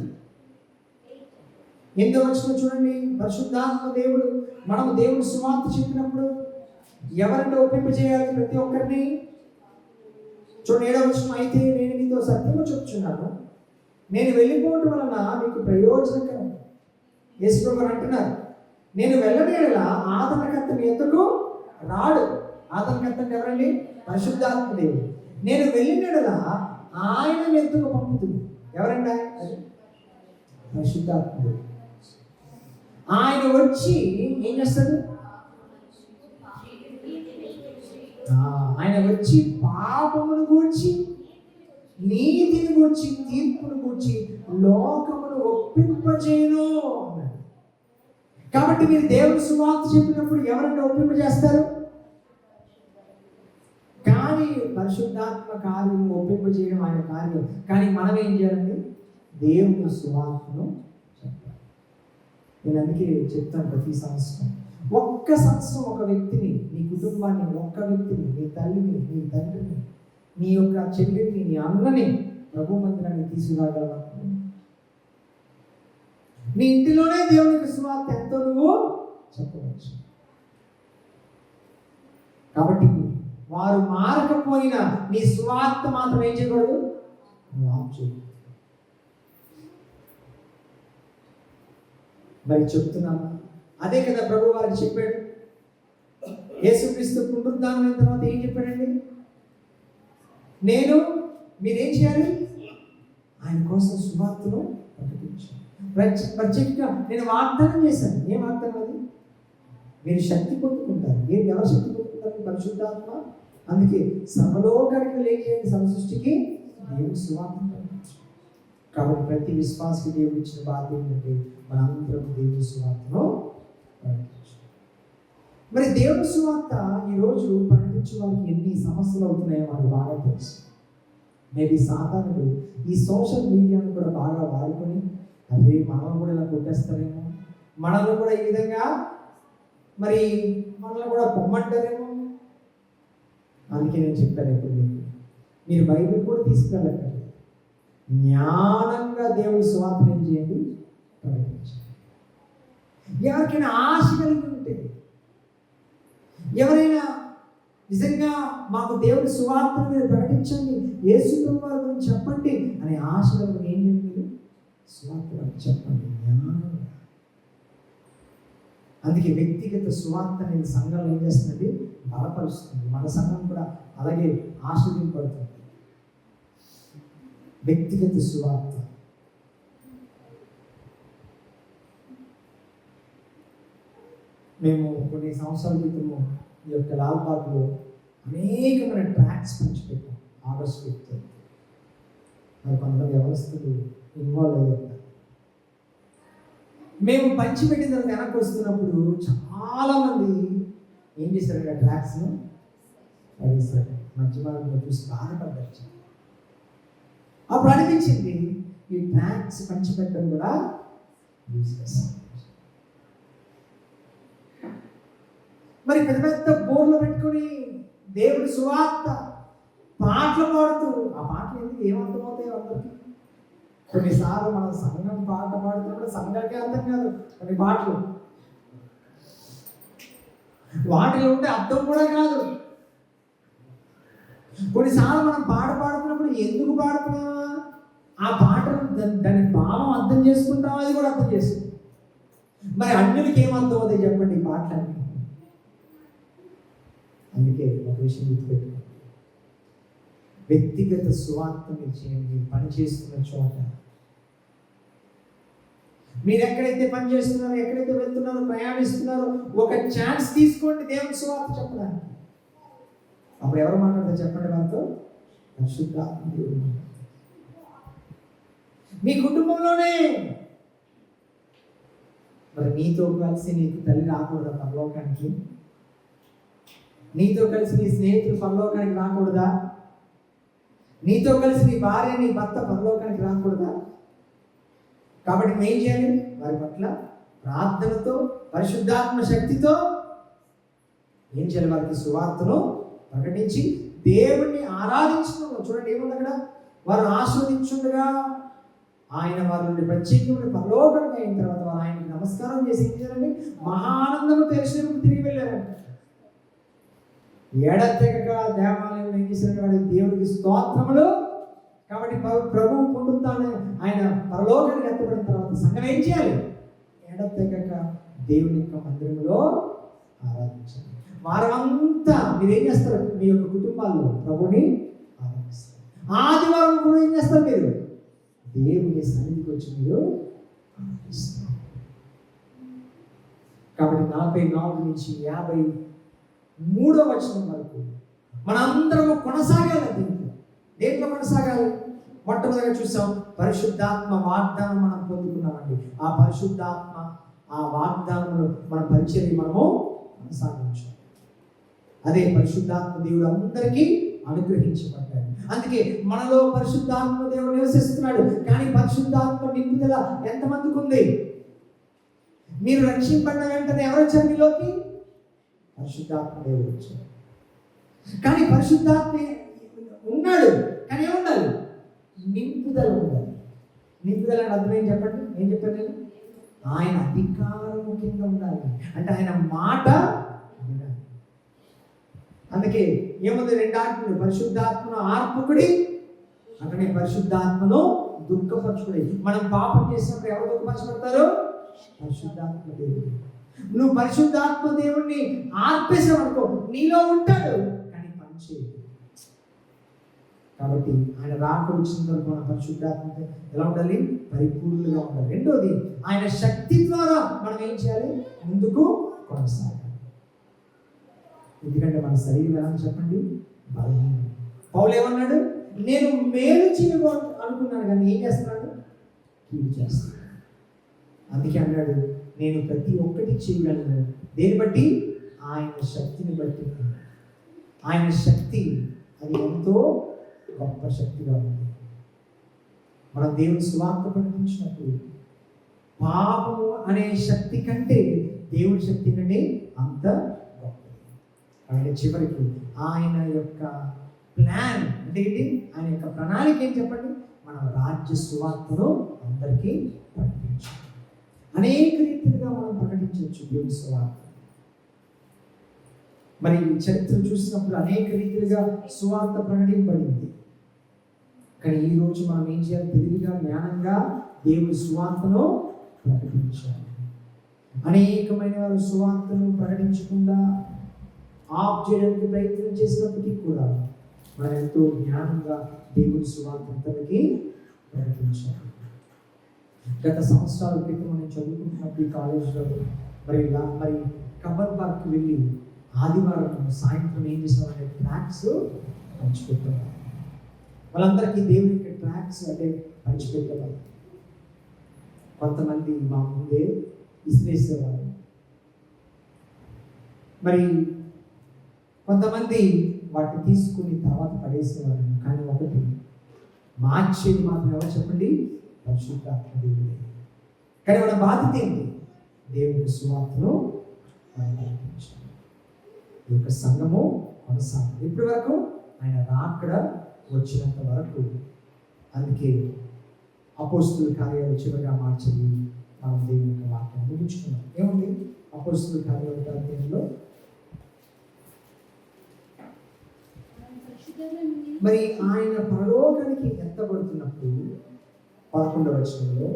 8వ వచనం చూడండి. పరిశుద్ధాత్మ దేవుడు మనము దేవుని సువార్త చెప్పినప్పుడు ఎవరిని ఒప్పింపు చేయాలి? ప్రతి ఒక్కరిని. చూడండి 7వ వచనం. అయితే నేను నీతో సత్యము చెప్తున్నాను, నేను వెళ్ళిపోవటం వలన మీకు ప్రయోజనకరం. యేసు ప్రభువు అంటున్నారు, నేను వెళ్ళనేలా ఆదరణకర్త మీ యొద్దకు రాడు. ఆదరణకర్త అంటే ఎవరండి? పరిశుద్ధాత్మ దేవుడు. నేను వెళ్ళినలా ఆయన మీ యొద్దకు పంపుతుంది. ఎవరండి? పరిశుద్ధాత్మ దేవుడు. ఆయన వచ్చి ఏం చేస్తాడు? ఆయన వచ్చి పాపమును గూర్చి, నీతిని గూర్చి, తీర్పును గూర్చి లోకమును ఒప్పింపజేయును అన్నాడు. కాబట్టి మీరు దేవుని సువార్త చెప్పినప్పుడు ఎవరైనా ఒప్పింపజేస్తారు? కానీ పరిశుద్ధాత్మ కార్యం ఒప్పింపజేయడం ఆయన కార్యం. కానీ మనం ఏం చేయాలండి? దేవుని సువార్తను చెప్పాలి. నేను అందుకే చెప్తాను ప్రతి సంవత్సరం, ఒక్క సంవత్సరం ఒక వ్యక్తిని, నీ కుటుంబాన్ని, ఒక్క వ్యక్తిని, నీ తల్లిని, నీ తండ్రిని, నీ యొక్క చెల్లిని, నీ అన్నని ప్రభు మందిరాన్ని తీసుకురాగలవా? నీ ఇంటిలోనే దేవునికి సువార్త ఎంతో నువ్వు చెప్పవచ్చు. కాబట్టి వారు మారకపోయినా నీ సువార్త మాత్రం ఏం చేయకూడదు? నువ్వు ఆపు చేయకూడదు. మరి చెప్తున్నామా? అదే కదా ప్రభు వారికి చెప్పాడు. యేసుక్రీస్తు పునరుద్ధానం అయిన తర్వాత ఏం చెప్పాడండి? నేను మీరేం చేయాలి? ఆయన కోసం సువార్తను ప్రకటించాను. ప్రత్యేకంగా నేను వాగ్దానం చేశాను. ఏం వాగ్దానం అది? మీరు శక్తి పొందుకుంటారు. ఎవరు శక్తి పొందుకుంటారు? పరిశుద్ధాత్మ. అందుకే సర్వలోకానికి ఏం చేయండి? సర్వసృష్టికి దేవుని సువార్తను ప్రకటించాలి. కాబట్టి ప్రతి విశ్వాసకి దేవుడు ఇచ్చిన బాధ్యత ఏంటంటే మనందరం దేవుని సువార్తను ప్రకటించాలి. మరి దేవుని సువార్త ఈరోజు ప్రకటించే వాళ్ళకి ఎన్ని సమస్యలు అవుతున్నాయో మనకు బాగా తెలుసు. మేబీ సాధారణుడు ఈ సోషల్ మీడియాను కూడా బాగా వాడుకొని అదే మనల్ని కూడా ఇలా కొట్టేస్తారేమో, మనల్ని కూడా ఈ విధంగా మరి మనల్ని కూడా పొమ్మంటారేమో. అందుకే నేను చెప్పాను ఇప్పుడు మీరు బైబిల్ కూడా తీసుకెళ్ళకండి. జ్ఞానంగా దేవుని సువార్తను ఏం చేయండి? ప్రకటించండి. ఎవరికైనా ఆశ కలిగి ఉంటే, ఎవరైనా నిజంగా మాకు దేవుని సువార్తను మీరు ప్రకటించండి, యేసు ప్రభువు వారి గురించి చెప్పండి అనే ఆశ కలిగి ఏం చేయండి? మీరు సువార్త చెప్పండి జ్ఞానంగా. అందుకే వ్యక్తిగత సువార్త అనేది సంఘంలో ఏం చేస్తుంది? బలపరుస్తుంది. మన సంఘం కూడా అలాగే ఆశీర్వదింపబడుతుంది. వ్యక్తిగత సువార్త. మేము కొన్ని సంవత్సరాల క్రితము ఈ యొక్క లాల్బాగ్లో అనేకమైన ట్రాక్స్ పంచిపెట్టాం. ఆగస్టు 5 మరి కొంతమంది వ్యవస్థలు ఇన్వాల్వ్ అయ్యారు. మేము పంచిపెట్టిన తర్వాత వెనక్కి వస్తున్నప్పుడు చాలామంది ఏం చేశారంటే ట్రాక్స్ను పడేశారు. మంచి మార్గంలో చూసి బాధపడ్డారు. అప్పుడు అనిపించింది ఈ ట్రాక్స్ పంచిపెట్టడం కూడా యూస్లెస్. మరి పెద్ద పెద్ద బోర్లు పెట్టుకుని దేవుడి సువార్త పాటలు పాడుతూ, ఆ పాటలు ఎందుకు ఏమర్థమవుతాయి అందరికీ? కొన్నిసార్లు మన సంఘం పాట పాడుతున్నప్పుడు సంఘానికే అర్థం కాదు కొన్ని పాటలు, వాటిలో ఉండే అర్థం కూడా కాదు. కొన్నిసార్లు మనం పాట పాడుతున్నప్పుడు ఎందుకు పాడుతున్నామా, ఆ పాటను దాని భావం అర్థం చేసుకుంటామా, అది కూడా అర్థం చేసుకుంటాం. మరి అన్యులకి ఏమర్థం అవుతాయి చెప్పండి ఈ పాటలన్నీ? అందుకే ఒక విషయం గుర్తుపెట్టుకోండి, వ్యక్తిగత సువార్త మీరు చేయండి. పని చేస్తున్న చోట మీరు ఎక్కడైతే పని చేస్తున్నారో, ఎక్కడైతే వెళ్తున్నారో, ప్రయాణిస్తున్నారో ఒక ఛాన్స్ తీసుకోండి దేవుని సువార్త చెప్పడానికి. అప్పుడు ఎవరు మాట్లాడతారు చెప్పండి? వారితో పరిశుద్ధాత్మ దేవుడు. మీ కుటుంబంలోనే మరి నీతో కలిసి నీకు తల్లి రాకూడదా పరలోకానికి? నీతో కలిసి నీ స్నేహితులు పరలోకానికి రాకూడదా? నీతో కలిసి నీ భార్య నీ భర్త పరలోకానికి రాకూడదా? కాబట్టి ఏం చేయాలి? వారి పట్ల ప్రార్థనతో పరిశుద్ధాత్మ శక్తితో ఏం చేయాలి? వారికి సువార్తను ప్రకటించి దేవుణ్ణి ఆరాధించడం. చూడండి ఏముంది అక్కడ, వారు ఆస్వాదించుండగా ఆయన వారి నుండి ప్రత్యేకమైన పరలోకానికి అయిన తర్వాత వారు ఆయనకి నమస్కారం చేసి ఏం చేయాలండి? మహానందము తెలిసినప్పుడు తిరిగి వెళ్ళారంట. ఎడతెగక దేవాలయంలో ఏం చేశారంటే వాడి దేవుడికి స్తోత్రములు. కాబట్టి ప్రభువు పునరుద్ధానం ఆయన పరలోకానికి ఎత్తబడిన తర్వాత సంఘం ఏం చేయాలి? ఎడతెగక దేవుని యొక్క మందిరంలో ఆరాధించాలి. వారమంతా మీరు ఏం చేస్తారు? మీ యొక్క కుటుంబాల్లో ప్రభుని ఆరాధిస్తారు. ఆదివారం కూడా ఏం చేస్తారు? మీరు దేవుని సన్నిధికి వచ్చి మీరు ఆరాధిస్తారు. కాబట్టి 44 నుంచి 53వ వచనం వరకు మనందరము కొనసాగాలి. దేంట్లో కొనసాగాలి? మొట్టమొదటిగా చూసాం పరిశుద్ధాత్మ వాగ్దానం మనం పొందుకున్నామండి. ఆ పరిశుద్ధాత్మ ఆ వాగ్దానమును మన పరిచర్య మనము కొనసాగించాలి. అదే పరిశుద్ధాత్మ దేవుడు అందరికీ అనుగ్రహించబడ్డాడు. అందుకే మనలో పరిశుద్ధాత్మ దేవుడు నివసిస్తున్నాడు. కానీ పరిశుద్ధాత్మ నింపుదల ఎంతమందికి ఉంది? మీరు రక్షింపడిన వెంటనే ఎవరు వచ్చారు మీలోకి? పరిశుద్ధాత్మ దేవుడు వచ్చాడు. కానీ పరిశుద్ధాత్మ ఉన్నాడు, కానీ ఏముండాలి? నింపుదల ఉండాలి. నింపుదల అంటే అర్థం ఏం చెప్పండి? ఏం చెప్పాను నేను? ఆయన అధికారము కింద ఉండాలి. అంటే ఆయన మాట వినాలి. అందుకే ఏముంది? 2 ఆజ్ఞలు, పరిశుద్ధాత్మను ఆర్పకుడి, అక్కడే పరిశుద్ధాత్మను దుఃఖపరచుకుడి. మనం పాపం చేసినప్పుడు ఎవరు దుఃఖపరచబడతారు? పరిశుద్ధాత్మ దేవుడు. నువ్వు పరిశుద్ధాత్మ దేవుణ్ణి ఆర్పేసావు అనుకో, నీలో ఉంటాడు కానీ పని చేయడు. కాబట్టి ఆయన రాక వచ్చిన తర్వాత మన పరిశుద్ధాత్మ ఎలా ఉండాలి? పరిపూర్ణంగా ఉండాలి. రెండోది, ఆయన శక్తి ద్వారా మనం ఏం చేయాలి? ముందుకు కొనసాగాలి. ఎందుకంటే మన శరీరం ఎలా చెప్పండి? బలహీనం. పౌలు ఏమన్నాడు? నేను మేలు చేయకూడదు అనుకున్నాను కానీ ఏం చేస్తున్నాడు? కీడు చేస్తున్నాడు. అందుకే అన్నాడు, నేను ప్రతి ఒక్కటి చేయగలను. దేని బట్టి? ఆయన శక్తిని బట్టి. ఆయన శక్తి అది ఎంతో గొప్ప శక్తిగా ఉంది. మనం దేవుని సువార్త ప్రకటించినప్పుడు పాపము అనే శక్తి కంటే దేవుని శక్తి కంటే అంత గొప్పది. ఆయన చివరికి ఆయన యొక్క ప్లాన్ అంటే ఏంటి? ఆయన యొక్క ప్రణాళిక ఏం చెప్పండి? మన రాజ్య సువార్తను అందరికీ ప్రకటించాలి. అనేక రీతిగా మనం ప్రకటించవచ్చు దేవుని సువార్త. మరి చరిత్ర చూసినప్పుడు అనేక రీతిగా సువార్త ప్రకటింపబడింది. కానీ ఈ రోజు మనం ఏం చేయాలి? తెలివిగా, జ్ఞానంగా దేవుని సువార్తను ప్రకటించాలి. అనేకమైన వారు సువార్తను ప్రకటించకుండా ఆఫ్ చేయడానికి ప్రయత్నం చేసినప్పటికీ కూడా మనం ఎంతో జ్ఞానంగా దేవుని సువార్తకి ప్రకటించాలి. గత సంవత్సరాల క్రితం మనం చదువుకుంటున్నప్పుడు ఈ కాలేజ్లో మరి కబర్ పార్క్ వెళ్ళి ఆదివారం సాయంత్రం ఏం చేసామంటే ట్రాక్స్ పంచిపెట్టాం. వాళ్ళందరికీ దేవుని యొక్క ట్రాక్స్ అంటే పంచిపెట్టేవారు. కొంతమంది మా ముందే విసిరేసేవారు, మరి కొంతమంది వాటిని తీసుకుని తర్వాత పడేసేవారు. కానీ ఒకటి మార్చేది మాత్రం ఎవరు చెప్పండి? పరిశుద్ధాత్మ దేవుడే. కానీ మన బాధ్యత ఏంటి? దేవుని సువార్తను మనం ప్రకటించాలి. ఈ యొక్క సంఘము కొనసాగాలి ఇప్పటి వరకు, ఆయన రాకడ వచ్చినంత వరకు. అందుకే అపోస్తుల కార్యాలు చివరిగా మార్చది మనం దేవుని యొక్క వాక్యాన్ని ముగించుకున్నాం. ఏముంది అపోస్తుల కార్యాల అధ్యాయంలో? మరి ఆయన పరలోకానికి ఎత్తబడుతున్నప్పుడు 11వ వచనంలో,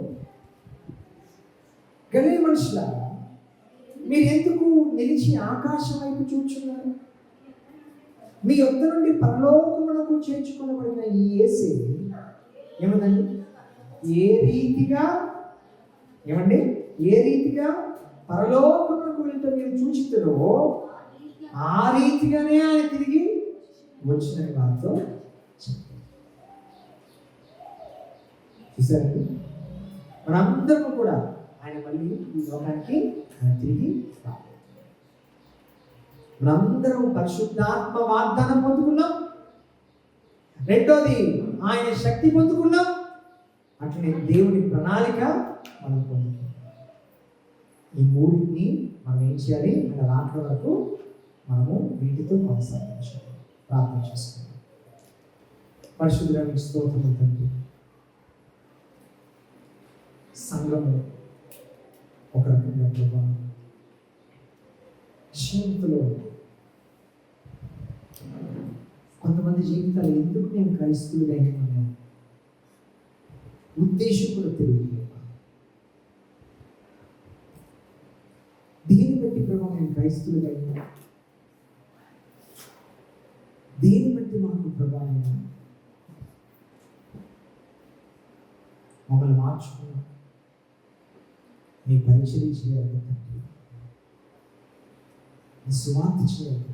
గలిలయ మనుషులారా, మీరు ఎందుకు నిలిచి ఆకాశం వైపు చూచున్నారు? మీ యొద్ద నుండి పరలోకమునకు చేర్చుకొనబడిన ఈ యేసే ఏమందండి? ఏ రీతిగా పరలోకమునకు వెళ్తే మీరు చూచితురో ఆ రీతిగానే ఆయన తిరిగి వచ్చిన వారితో చూసారండి. మనందరం కూడా ఆయన మళ్ళీ ఈ లోకానికి ఆయన తిరిగి రావాలి. మనందరం పరిశుద్ధాత్మ వాగ్దానం పొందుకున్నాం. రెండోది ఆయన శక్తి పొందుకున్నాం. అట్లనే దేవుని ప్రణాళిక మనం పొందుకున్నాం. ఈ మూడింటిని మనం ఏం చేయాలి? మన రాకడ వరకు మనము వీటితో కొనసాగించాలి. ప్రార్థన చేసుకుందాం. పరిశుద్ధునికి స్తోత్రము తండ్రి. సంఘము ఒక రకంగా ప్రభావం జీవితంలో కొంతమంది జీవితాలు ఎందుకు నేను క్రైస్తవులుగా అయినా ఉద్దేశం కూడా తెలియదు. దేని బట్టి ప్రభావం నేను క్రైస్తవులుగా అయినా, దేని బట్టి మాకు ప్రభావం మమ్మల్ని మార్చుకున్నాం. నీ పరిచయం చేయాలి తండ్రి, నీ సువార్త చేయాలి,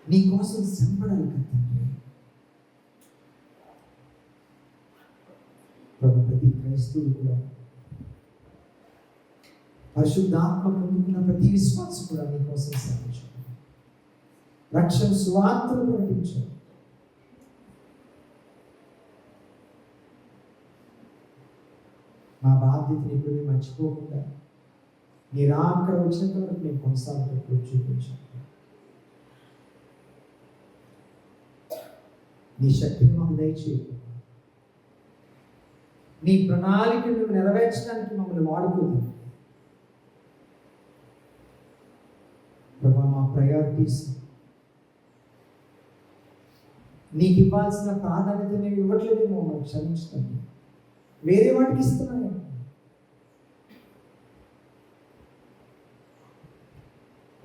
నీ కోసం శ్రమపడాలి తండ్రి. ప్రభు, ప్రతి క్రైస్తవులు కూడా పరిశుద్ధాత్మ పొందుకున్న ప్రతి విశ్వాసం కూడా నీ కోసం శ్రమించాలి, రక్షణ సువార్తను ప్రకటించాలి. మా బాధ్యతని ఇప్పుడు మేము మర్చిపోకుండా నీ రాకడ వచ్చినంత వరకు మేము కొనసాగేటప్పుడు చూపించాలి. నీ శక్తిని మాకు దయచేయు. నీ ప్రణాళికను మేము నెరవేర్చడానికి మమ్మల్ని వాడుకోదు ప్రభా. మా ప్రయారిటీస్ నీకు ఇవ్వాల్సిన ప్రాధాన్యత మేము ఇవ్వట్లేదేమో, మాకు క్షమించండి. వేరే వాటికి ఇస్తున్నాను.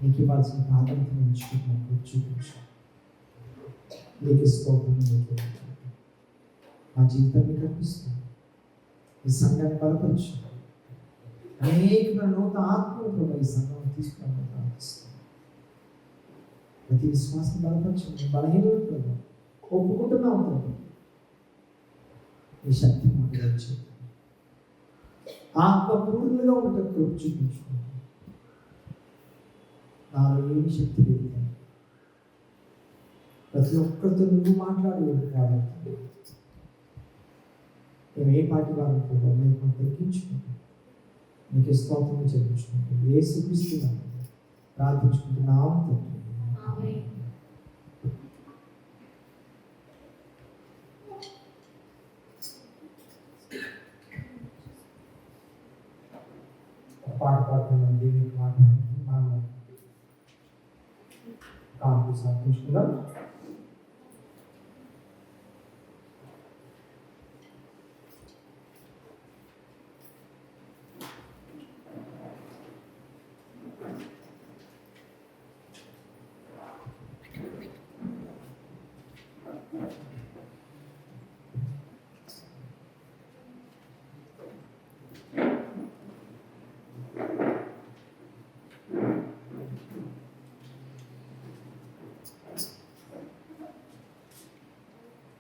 నీకు ఇవ్వాల్సిన ప్రాధాన్యతను ఉంచుకుంటున్నాను. చూపించు. నీకు స్తోత్రం. నీకు నా జీవితాన్ని కనిపిస్తుంది. ఈ సంఘాన్ని బలపరచు. అనేక నూతన ఆత్మలతో ఈ సంఘాన్ని తీసుకురావాలని ప్రార్థిస్తాను. ప్రతి విశ్వాసం బలపరచు. బలహీనత ఒప్పుకుంటున్నా ఉంటుంది. ఈ శక్తి మాకు వచ్చి ఆత్మపూర్ణంగా ఉండటం చూపించుకుంటాను. నాలో ఏమి శక్తి లేదు. ప్రతి ఒక్కరితో నువ్వు మాట్లాడలేదు కాబట్టి మేము ఏ పాటి వారికి మేము తగ్గించుకుంటాం. నీకు స్తోత్రం చెల్లించుకుంటాం. ఏ సుఖిస్తున్నాను ప్రార్థించుకుంటున్నాం తండ్రి. పాట పాడుతున్నాం. దేవునికి మాట్లాడి మనం కాంపు సాధించుకుందాం.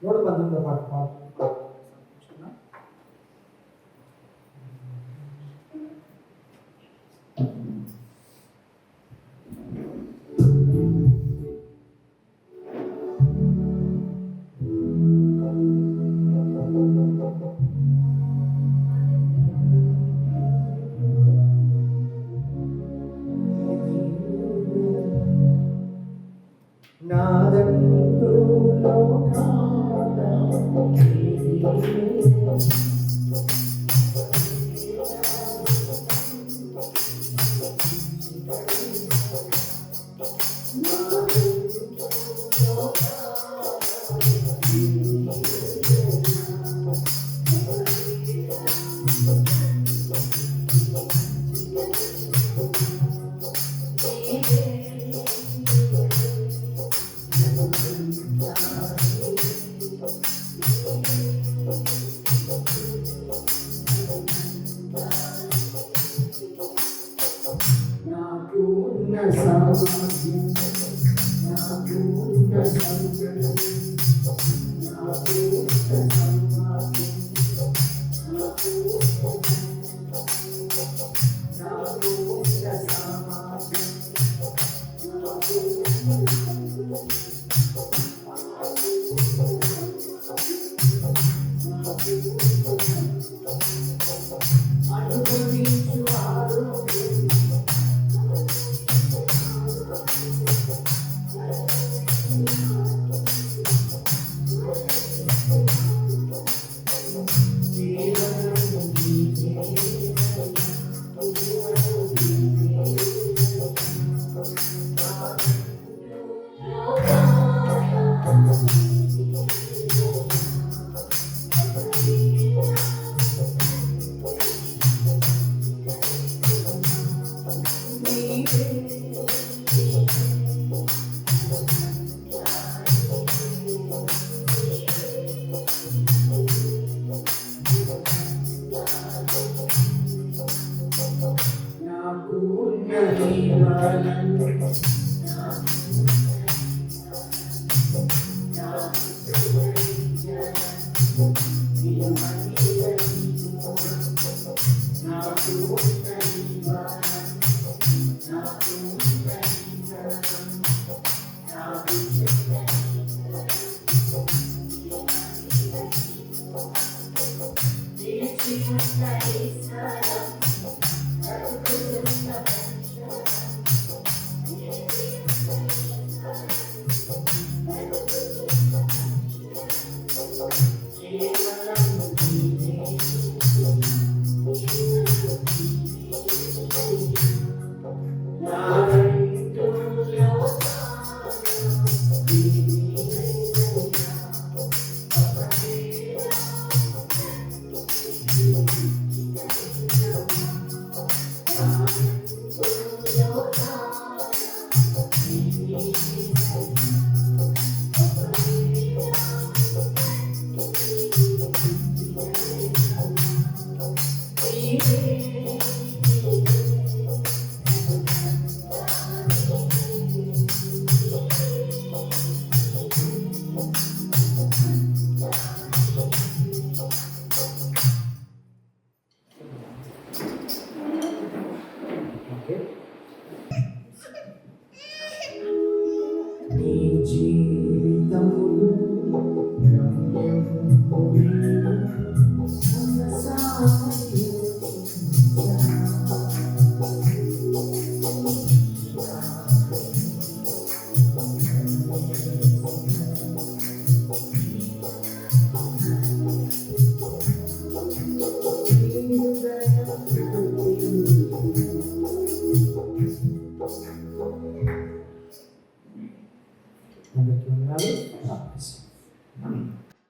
నూట 19 పాట పాడుకుంటున్నాం. Thank you.